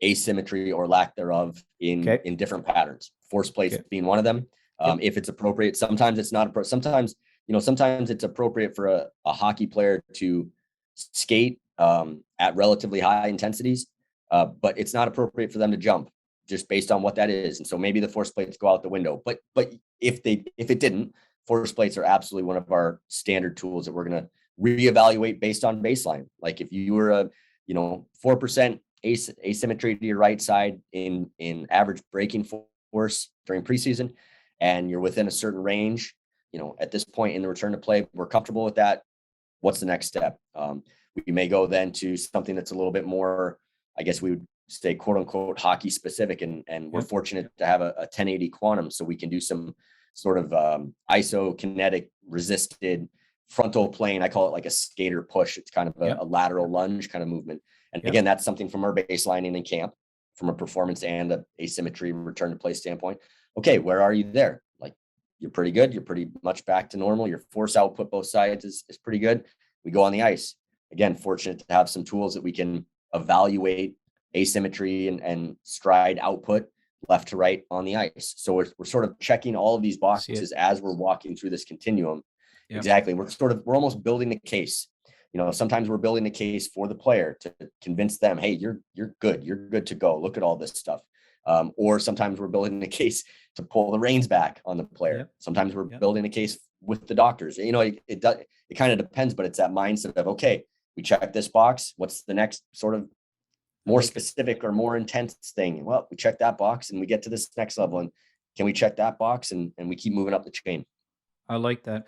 asymmetry or lack thereof in different patterns. Force plates being one of them. If it's appropriate, sometimes it's not appropriate. Sometimes it's appropriate for a hockey player to skate at relatively high intensities, but it's not appropriate for them to jump just based on what that is. And so maybe the force plates go out the window. But if it didn't, force plates are absolutely one of our standard tools that we're going to reevaluate based on baseline. Like if you were a 4% asymmetry to your right side in average braking force during preseason, and you're within a certain range, at this point in the return to play, we're comfortable with that. What's the next step? We may go then to something that's a little bit more, I guess we would say, quote unquote, hockey specific. And we're fortunate to have a 1080 quantum, so we can do some sort of isokinetic resisted frontal plane. I call it like a skater push. It's kind of a lateral lunge kind of movement. And again, that's something from our baselining in camp, from a performance and a asymmetry return to play standpoint. Okay, where are you there? Like, you're pretty good. You're pretty much back to normal. Your force output both sides is pretty good. We go on the ice. Again, fortunate to have some tools that we can evaluate asymmetry and stride output left to right on the ice. So we're sort of checking all of these boxes as we're walking through this continuum. Yep. Exactly. We're almost building a case. Sometimes we're building a case for the player to convince them, hey, you're good. You're good to go. Look at all this stuff. Or sometimes we're building a case to pull the reins back on the player. Yep. Sometimes we're building a case with the doctors. It kind of depends, but it's that mindset of, okay, we check this box. What's the next sort of more specific or more intense thing? Well, we check that box and we get to this next level, and can we check that box and we keep moving up the chain? I like that.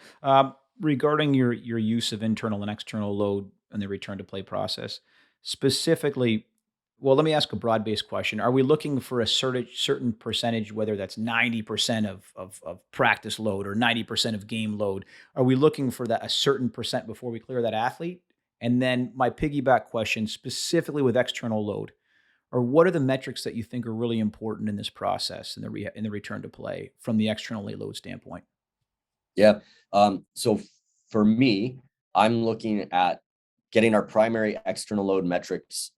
Regarding your use of internal and external load in the return to play process, specifically, well, let me ask a broad-based question. Are we looking for a certain percentage, whether that's 90% of practice load or 90% of game load? Are we looking for a certain percent before we clear that athlete? And then my piggyback question, specifically with external load, or what are the metrics that you think are really important in this process in the return to play from the external load standpoint? Yeah. So for me, I'm looking at getting our primary external load metrics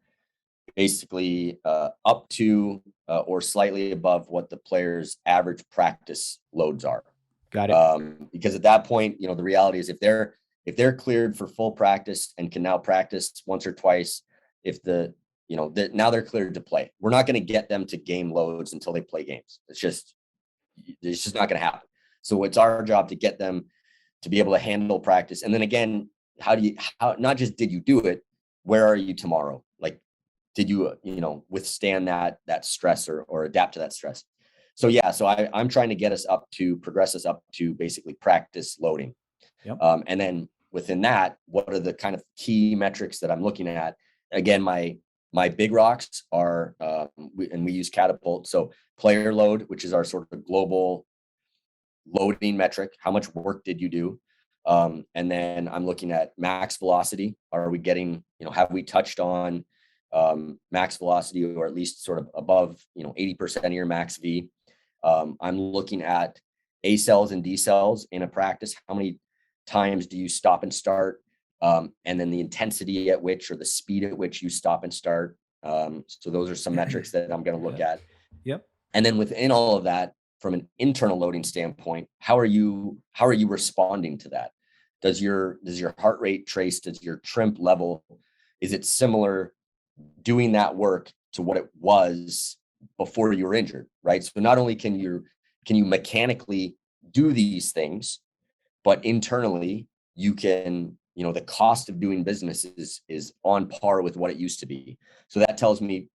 basically up to or slightly above what the player's average practice loads are. Got it. Because at that point, the reality is if they're cleared for full practice and can now practice once or twice, if now they're cleared to play. We're not going to get them to game loads until they play games. It's just not going to happen. So it's our job to get them to be able to handle practice. And then again, how not just did you do it, where are you tomorrow? Like, did you, withstand that stress or adapt to that stress? So yeah, so I'm trying to progress us up to basically practice loading. Yep. And then within that, what are the kind of key metrics that I'm looking at? Again, my big rocks are, we use Catapult. So player load, which is our sort of global loading metric. How much work did you do? And then I'm looking at max velocity. Are we getting, have we touched on max velocity, or at least sort of above, 80% of your max V? I'm looking at A cells and D cells in a practice. How many times do you stop and start? And then the intensity at which, or the speed at which you stop and start. So those are some metrics that I'm going to look at. Yep. And then within all of that, from an internal loading standpoint, how are you responding to that? Does your heart rate trace, does your trimp level, is it similar doing that work to what it was before you were injured, right? So not only can you mechanically do these things, but internally you can, the cost of doing business is on par with what it used to be. So that tells me,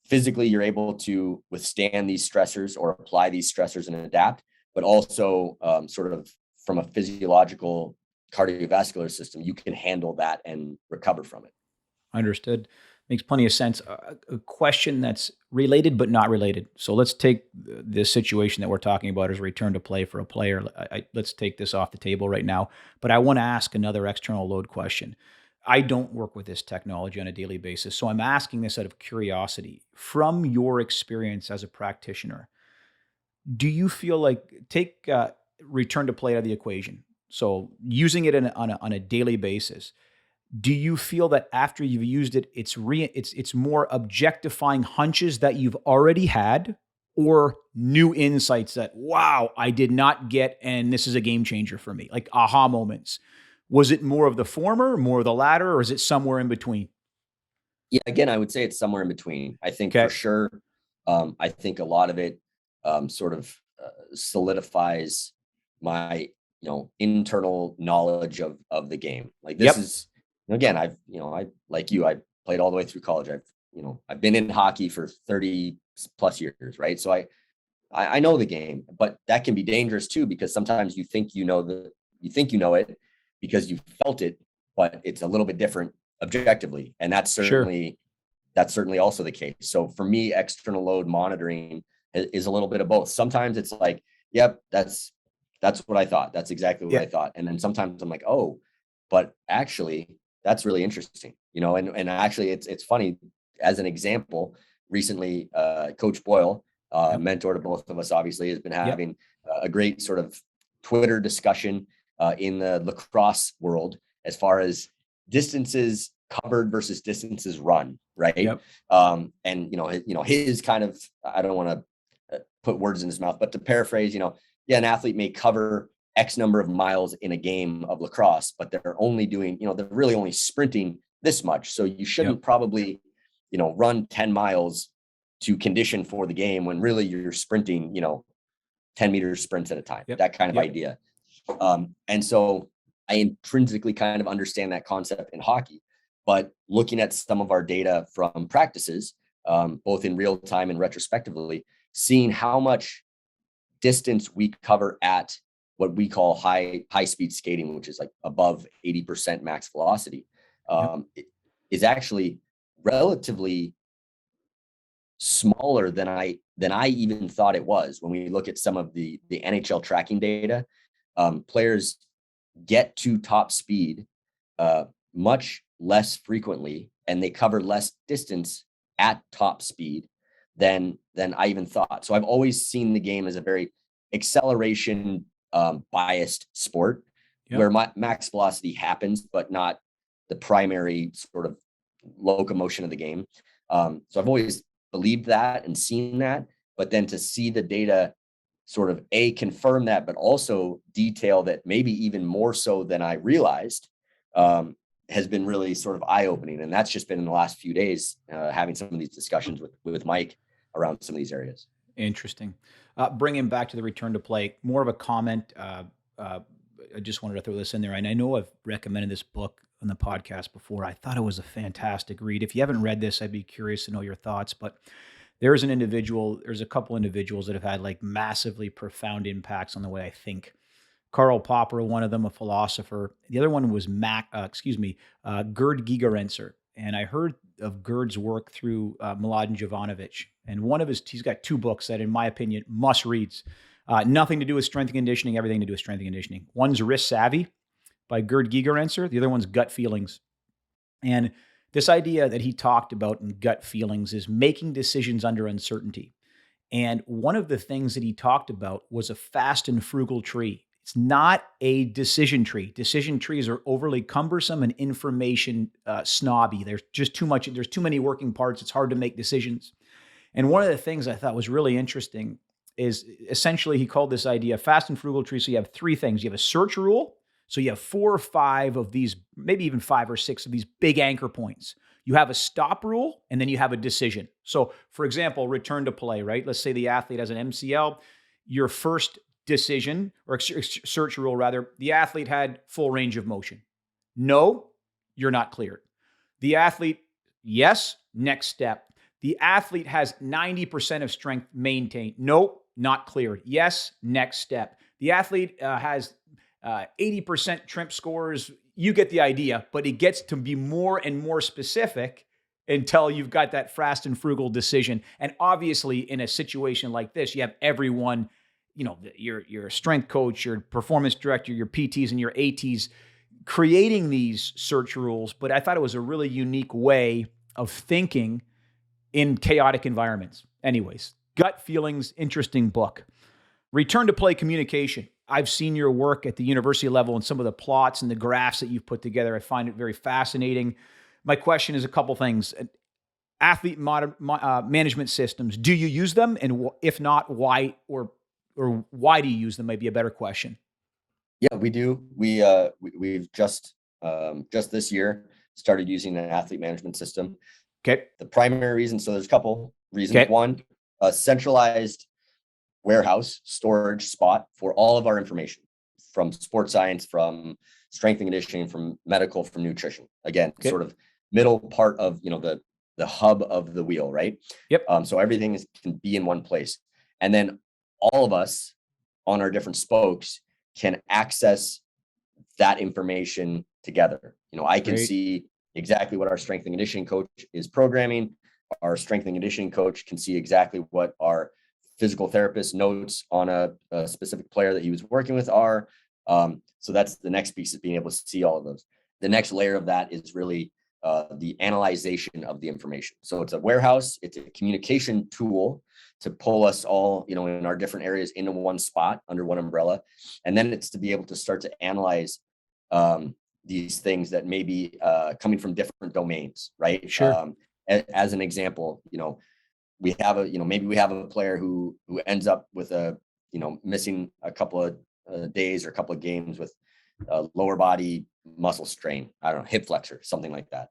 physically you're able to withstand these stressors or apply these stressors and adapt, but also sort of from a physiological cardiovascular system, you can handle that and recover from it. Understood. Makes plenty of sense. A question that's related but not related. So let's take this situation that we're talking about as return to play for a player. Let's take this off the table right now. But I want to ask another external load question. I don't work with this technology on a daily basis, so I'm asking this out of curiosity. From your experience as a practitioner, do you feel like take return to play out of the equation? So using it on a daily basis, do you feel that after you've used it, it's more objectifying hunches that you've already had, or new insights that, wow, I did not get, and this is a game changer for me, like aha moments? Was it more of the former, more of the latter, or is it somewhere in between? Yeah, again, I would say it's somewhere in between. I think for Okay. sure, I think a lot of it sort of solidifies my, internal knowledge of the game. Like this Yep. is, again, I like you, I played all the way through college. I've been in hockey for 30 plus years, right? So I know the game, but that can be dangerous too, because sometimes you think you know it because you felt it, but it's a little bit different objectively, and that's Sure. certainly also the case. So for me, external load monitoring is a little bit of both. Sometimes it's like, yep, that's what I thought. That's exactly what Yeah. I thought. And then sometimes I'm like, oh, but actually that's really interesting, and actually it's funny. As an example, recently, Coach Boyle, Yep. mentor to both of us, obviously, has been Yep. having a great sort of Twitter discussion in the lacrosse world as far as distances covered versus distances run, right? Yep. And his kind of, I don't want to put words in his mouth, but to paraphrase, yeah, an athlete may cover X number of miles in a game of lacrosse, but they're only doing, they're really only sprinting this much. So you shouldn't Yep. probably, run 10 miles to condition for the game when really you're sprinting, 10 meter sprints at a time, Yep. that kind of Yep. idea. And so I intrinsically kind of understand that concept in hockey, but looking at some of our data from practices, both in real time and retrospectively, seeing how much distance we cover at what we call high speed skating, which is like above 80% max velocity, Yep. is actually relatively smaller than I even thought it was. When we look at some of the NHL tracking data, players get to top speed much less frequently, and they cover less distance at top speed than I even thought. So I've always seen the game as a very acceleration biased sport Yep. where max velocity happens, but not the primary sort of locomotion of the game. So I've always believed that and seen that, but then to see the data sort of confirm that, but also detail that maybe even more so than I realized, has been really sort of eye-opening. And that's just been in the last few days, having some of these discussions with Mike around some of these areas. Interesting. Bringing back to the return to play, more of a comment. I just wanted to throw this in there. And I know I've recommended this book on the podcast before. I thought it was a fantastic read. If you haven't read this, I'd be curious to know your thoughts. But there's a couple individuals that have had like massively profound impacts on the way I think. Karl Popper, one of them, a philosopher. The other one was Gerd Gigerenzer. And I heard of Gerd's work through Mladen Jovanovic. And he's got two books that, in my opinion, must reads. Nothing to do with strength and conditioning, everything to do with strength and conditioning. One's Risk Savvy by Gerd Gigerenzer. The other one's Gut Feelings. And this idea that he talked about in gut feelings is making decisions under uncertainty. And one of the things that he talked about was a fast and frugal tree. It's not a decision tree. Decision trees are overly cumbersome and information snobby. There's just too much. There's too many working parts. It's hard to make decisions. And one of the things I thought was really interesting is essentially he called this idea fast and frugal tree. So you have three things. You have a search rule. So you have 4 or 5 of these, maybe even 5 or 6 of these big anchor points. You have a stop rule, and then you have a decision. So for example, return to play, right? Let's say the athlete has an MCL. Your first decision, or search rule rather, the athlete had full range of motion. No, you're not cleared. The athlete, yes, next step. The athlete has 90% of strength maintained. Nope, not cleared. Yes, next step. The athlete has 80% TRIMP scores. You get the idea, but it gets to be more and more specific until you've got that fast and frugal decision. And obviously, in a situation like this, you have everyone, your strength coach, your performance director, your PTs and your ATs creating these search rules. But I thought it was a really unique way of thinking in chaotic environments. Anyways, Gut Feelings, interesting book. Return to play communication. I've seen your work at the university level and some of the plots and the graphs that you've put together. I find it very fascinating. My question is a couple things. Athlete management systems, do you use them? And if not, why, or why do you use them might be a better question. Yeah, we do. We've just this year started using an athlete management system. Okay. The primary reason, so there's a couple reasons. Okay. One, a centralized warehouse storage spot for all of our information from sports science, from strength and conditioning, from medical, from nutrition. Again, okay. Sort of middle part of, the hub of the wheel, right? Yep. So everything can be in one place. And then all of us on our different spokes can access that information together. I can see exactly what our strength and conditioning coach is programming. Our strength and conditioning coach can see exactly what our physical therapist notes on a specific player that he was working with are. So that's the next piece, is being able to see all of those. The next layer of that is really the analyzation of the information. So it's a warehouse, it's a communication tool to pull us all, in our different areas into one spot under one umbrella. And then it's to be able to start to analyze these things that may be coming from different domains, right? Sure. As an example, we have maybe we have a player who ends up with missing a couple of days or a couple of games with lower body muscle strain, I don't know, hip flexor, something like that.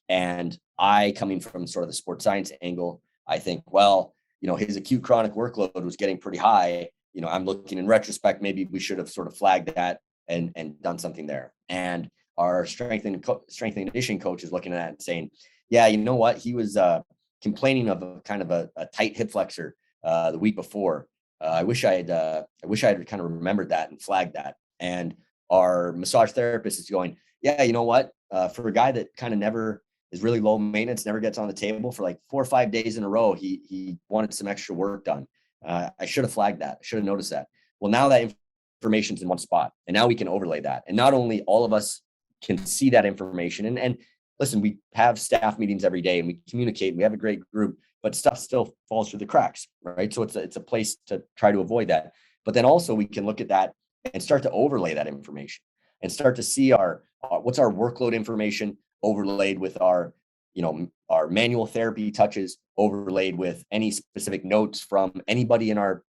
And I, coming from sort of the sports science angle, I think, well, his acute chronic workload was getting pretty high. I'm looking in retrospect, maybe we should have sort of flagged that and done something there. And our strength and conditioning coach is looking at it and saying, yeah, you know what? He was complaining of a kind of a tight hip flexor the week before. I wish I had kind of remembered that and flagged that. And our massage therapist is going, yeah, you know what? For a guy that kind of never is really low maintenance, never gets on the table for like 4 or 5 days in a row, he wanted some extra work done. I should have flagged that. I should have noticed that. Well, now that information's in one spot, and now we can overlay that. And not only all of us can see that information, and listen, we have staff meetings every day and we communicate and we have a great group, but stuff still falls through the cracks, right? So it's a place to try to avoid that. But then also we can look at that and start to overlay that information and start to see our what's our workload information overlaid with our, our manual therapy touches overlaid with any specific notes from anybody in our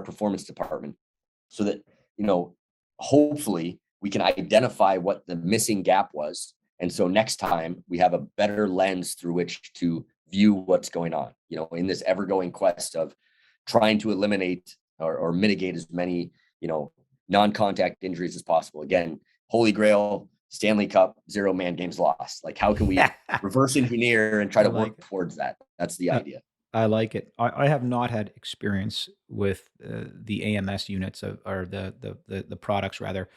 performance department, so that, hopefully we can identify what the missing gap was. And so next time we have a better lens through which to view what's going on, in this ever going quest of trying to eliminate or mitigate as many, non-contact injuries as possible. Again, Holy Grail, Stanley Cup, 0 man games lost. Like, how can we reverse engineer and try to work towards that? That's the idea. I like it. I have not had experience with the AMS units or the products rather.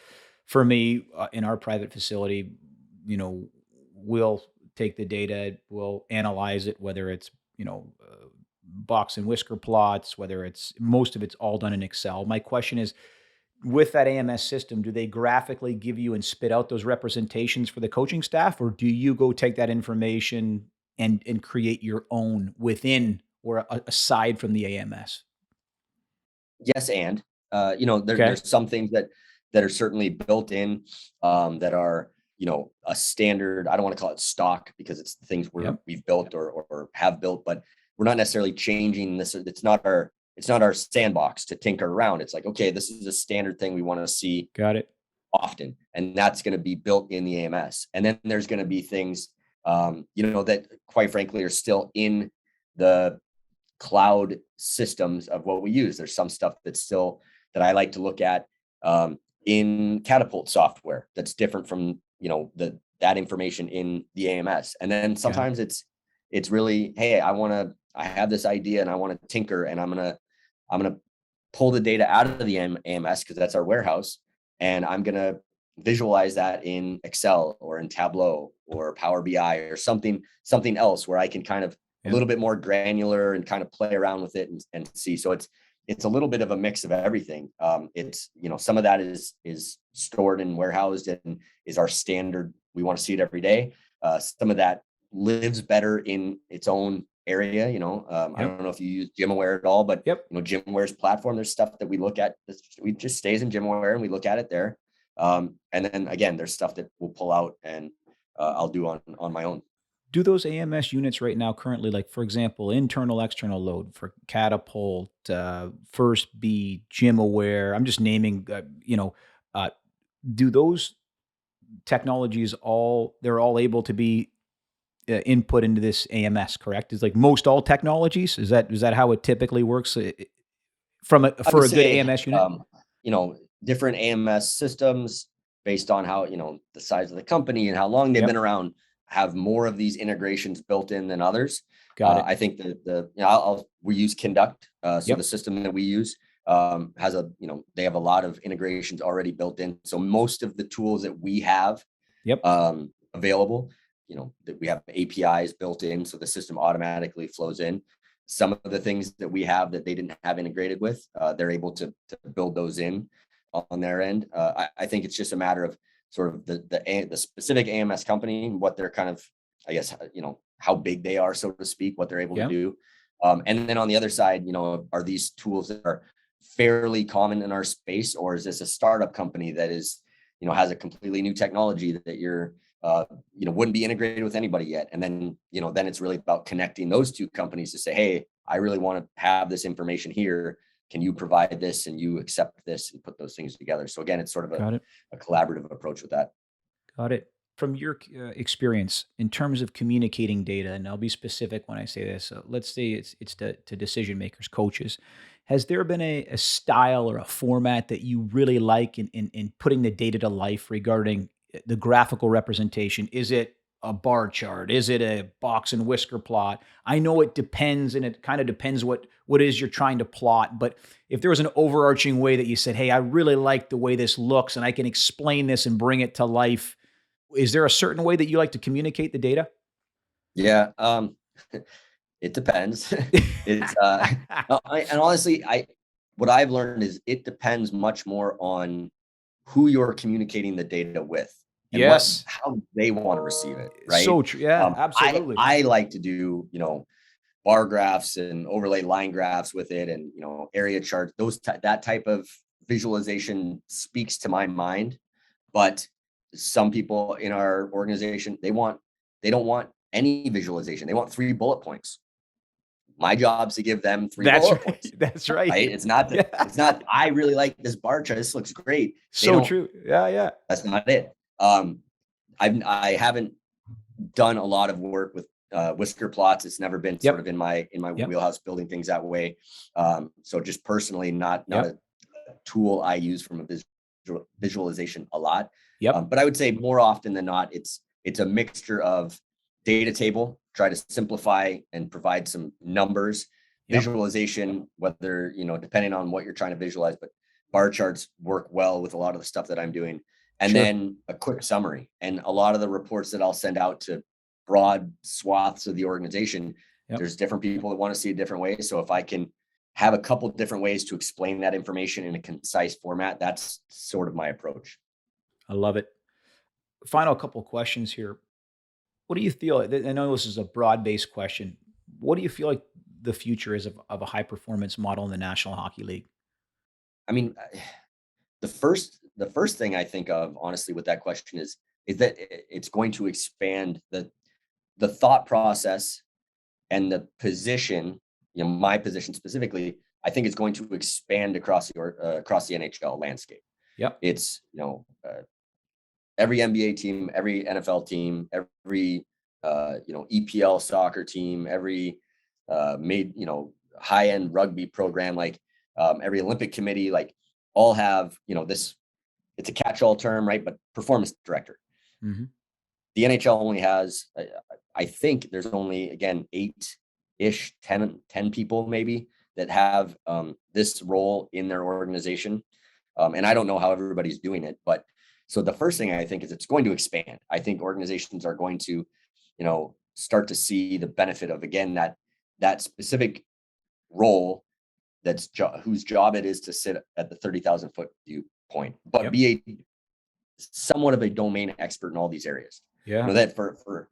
For me, in our private facility, we'll take the data, we'll analyze it, whether it's box and whisker plots, whether it's most of it's all done in Excel. My question is, with that AMS system, do they graphically give you and spit out those representations for the coaching staff, or do you go take that information and create your own within or aside from the AMS? Yes, and there's some things that are certainly built in, that are, a standard. I don't want to call it stock because it's things we've built or have built, but we're not necessarily changing this. It's not our sandbox to tinker around. It's like, okay, this is a standard thing we want to see. Got it. Often, and that's going to be built in the AMS. And then there's going to be things, that quite frankly are still in the cloud systems of what we use. There's some stuff that's still that I like to look at in Catapult software that's different from that information in the AMS. And then sometimes it's really, hey, I have this idea and I want to tinker, and I'm gonna pull the data out of the AMS because that's our warehouse, and I'm gonna visualize that in Excel or in Tableau or Power BI or something else where I can kind of a little bit more granular and kind of play around with it and see. So it's a little bit of a mix of everything. It's, some of that is stored and warehoused and is our standard. We want to see it every day. Some of that lives better in its own area. I don't know if you use GymAware at all, but GymAware's platform, there's stuff that we look at. We just stays in GymAware and we look at it there. And then again, there's stuff that we'll pull out and I'll do on my own. Do those AMS units right now currently, like, for example, internal, external load for Catapult, First Beat, GymAware, I'm just naming, do those technologies they're all able to be input into this AMS, correct? Is like most all technologies? Is that how it typically works for a good AMS unit? Different AMS systems based on how, the size of the company and how long they've been around have more of these integrations built in than others. Got it. I think we use Conduct. So the system that we use has they have a lot of integrations already built in. So most of the tools that we have available, that we have APIs built in, so the system automatically flows in. Some of the things that we have that they didn't have integrated with, they're able to build those in on their end. I think it's just a matter of sort of the specific AMS company, what they're kind of, I guess, how big they are, so to speak, what they're able to do. And then on the other side, are these tools that are fairly common in our space, or is this a startup company that is, has a completely new technology that you're, wouldn't be integrated with anybody yet? And then, then it's really about connecting those two companies to say, hey, I really want to have this information here. Can you provide this and you accept this, and put those things together? So again, it's sort of a collaborative approach with that. Got it. From your experience in terms of communicating data, and I'll be specific when I say this, let's say it's to decision makers, coaches. Has there been a style or a format that you really like in putting the data to life regarding the graphical representation? Is it a bar chart? Is it a box and whisker plot? I know it depends, and it kind of depends what it is you're trying to plot. But if there was an overarching way that you said, hey, I really like the way this looks and I can explain this and bring it to life, is there a certain way that you like to communicate the data? Yeah. It depends. It's and honestly, what I've learned is it depends much more on who you're communicating the data with. And how they want to receive it, right? So true. Yeah, absolutely. I like to do, bar graphs and overlay line graphs with it, and area charts, that type of visualization speaks to my mind, but some people in our organization, they don't want any visualization. They want 3 bullet points. My job is to give them 3 bullet points. That's right. Right? It's not I really like this bar chart. This looks great. So true. Yeah. That's not it. I haven't done a lot of work with whisker plots. It's never been sort of in my wheelhouse, building things that way. So just personally, not a tool I use from a visualization a lot. But I would say more often than not, it's a mixture of data table, try to simplify and provide some numbers, visualization, whether, depending on what you're trying to visualize, but bar charts work well with a lot of the stuff that I'm doing. And then a quick summary. And a lot of the reports that I'll send out to broad swaths of the organization, there's different people that want to see it different ways. So if I can have a couple different ways to explain that information in a concise format, that's sort of my approach. I love it. Final couple of questions here. What do you feel? I know this is a broad-based question. What do you feel like the future is of a high-performance model in the National Hockey League? I mean, the first thing I think of, honestly, with that question is that it's going to expand the thought process and the position. My position specifically, I think it's going to expand across the NHL landscape. It's every NBA team, every NFL team, every EPL soccer team, every high-end rugby program, like every Olympic committee, like all have this. It's a catch-all term, right? But performance director. Mm-hmm. The NHL only has, I think there's only, again, 8-ish, 10 people maybe that have this role in their organization. And I don't know how everybody's doing it, but so the first thing I think is it's going to expand. I think organizations are going to, start to see the benefit of, again, that specific role whose job it is to sit at the 30,000 foot viewpoint, but be a somewhat of a domain expert in all these areas. That for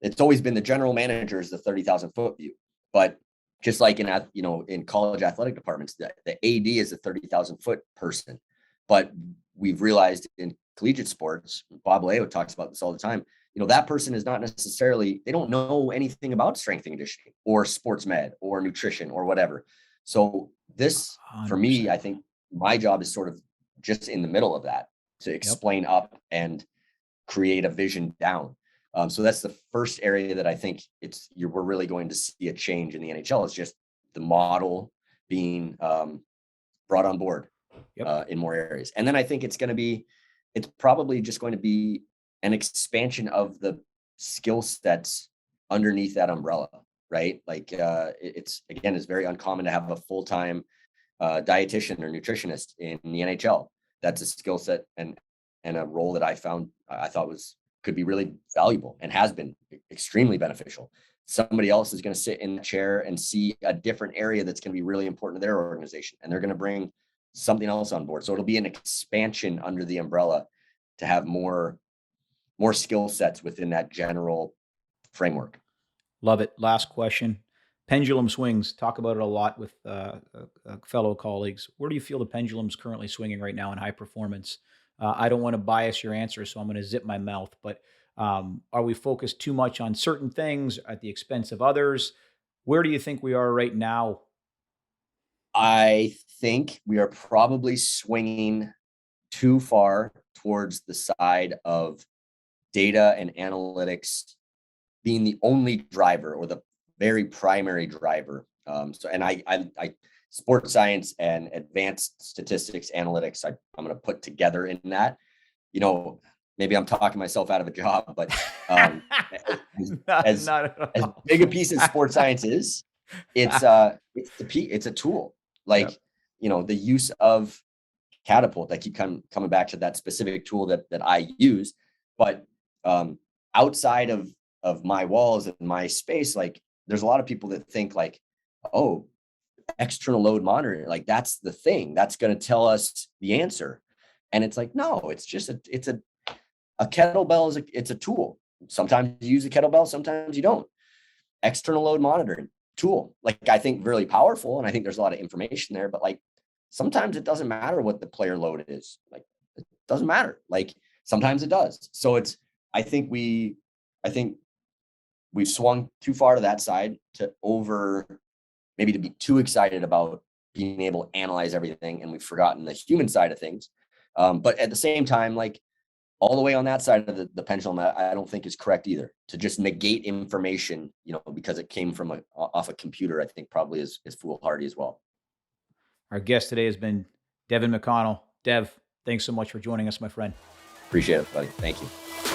it's always been the general manager is the 30,000 foot view, but just like in college athletic departments, the AD is a 30,000 foot person. But we've realized in collegiate sports, Bob Leo talks about this all the time, that person is not necessarily, they don't know anything about strength and conditioning or sports med or nutrition or whatever. So this, 100%. For me, I think my job is sort of just in the middle of that, to explain up and create a vision down. So that's the first area that I think we're really going to see a change in the NHL. It's just the model being brought on board in more areas. And then I think it's probably just going to be an expansion of the skill sets underneath that umbrella, right? Like it's very uncommon to have a full-time dietitian or nutritionist in the NHL. That's a skill set and a role that I thought could be really valuable and has been extremely beneficial. Somebody else is going to sit in the chair and see a different area that's going to be really important to their organization, and they're going to bring something else on board. So it'll be an expansion under the umbrella to have more skill sets within that general framework. Love it. Last question. Pendulum swings. Talk about it a lot with fellow colleagues. Where do you feel the pendulum's currently swinging right now in high performance? I don't want to bias your answer, so I'm going to zip my mouth. But are we focused too much on certain things at the expense of others? Where do you think we are right now? I think we are probably swinging too far towards the side of data and analytics being the only driver or the very primary driver. I sports science and advanced statistics analytics, I'm going to put together in that. Maybe I'm talking myself out of a job, but as big a piece of sports science is, it's a tool. Like, the use of Catapult. I keep coming back to that specific tool that I use, but outside of my walls and my space, like there's a lot of people that think like, oh, external load monitoring, like that's the thing that's going to tell us the answer. And it's like, no, it's just a kettlebell it's a tool. Sometimes you use a kettlebell, sometimes you don't. External load monitoring tool, like I think really powerful. And I think there's a lot of information there, but like sometimes it doesn't matter what the player load is. Like, it doesn't matter. Like, sometimes it does. So I think we've swung too far to that side maybe to be too excited about being able to analyze everything, and we've forgotten the human side of things. But at the same time, like, all the way on that side of the pendulum, I don't think is correct either. To just negate information, because it came from off a computer, I think probably is foolhardy as well. Our guest today has been Devan McConnell. Dev, thanks so much for joining us, my friend. Appreciate it, buddy. Thank you.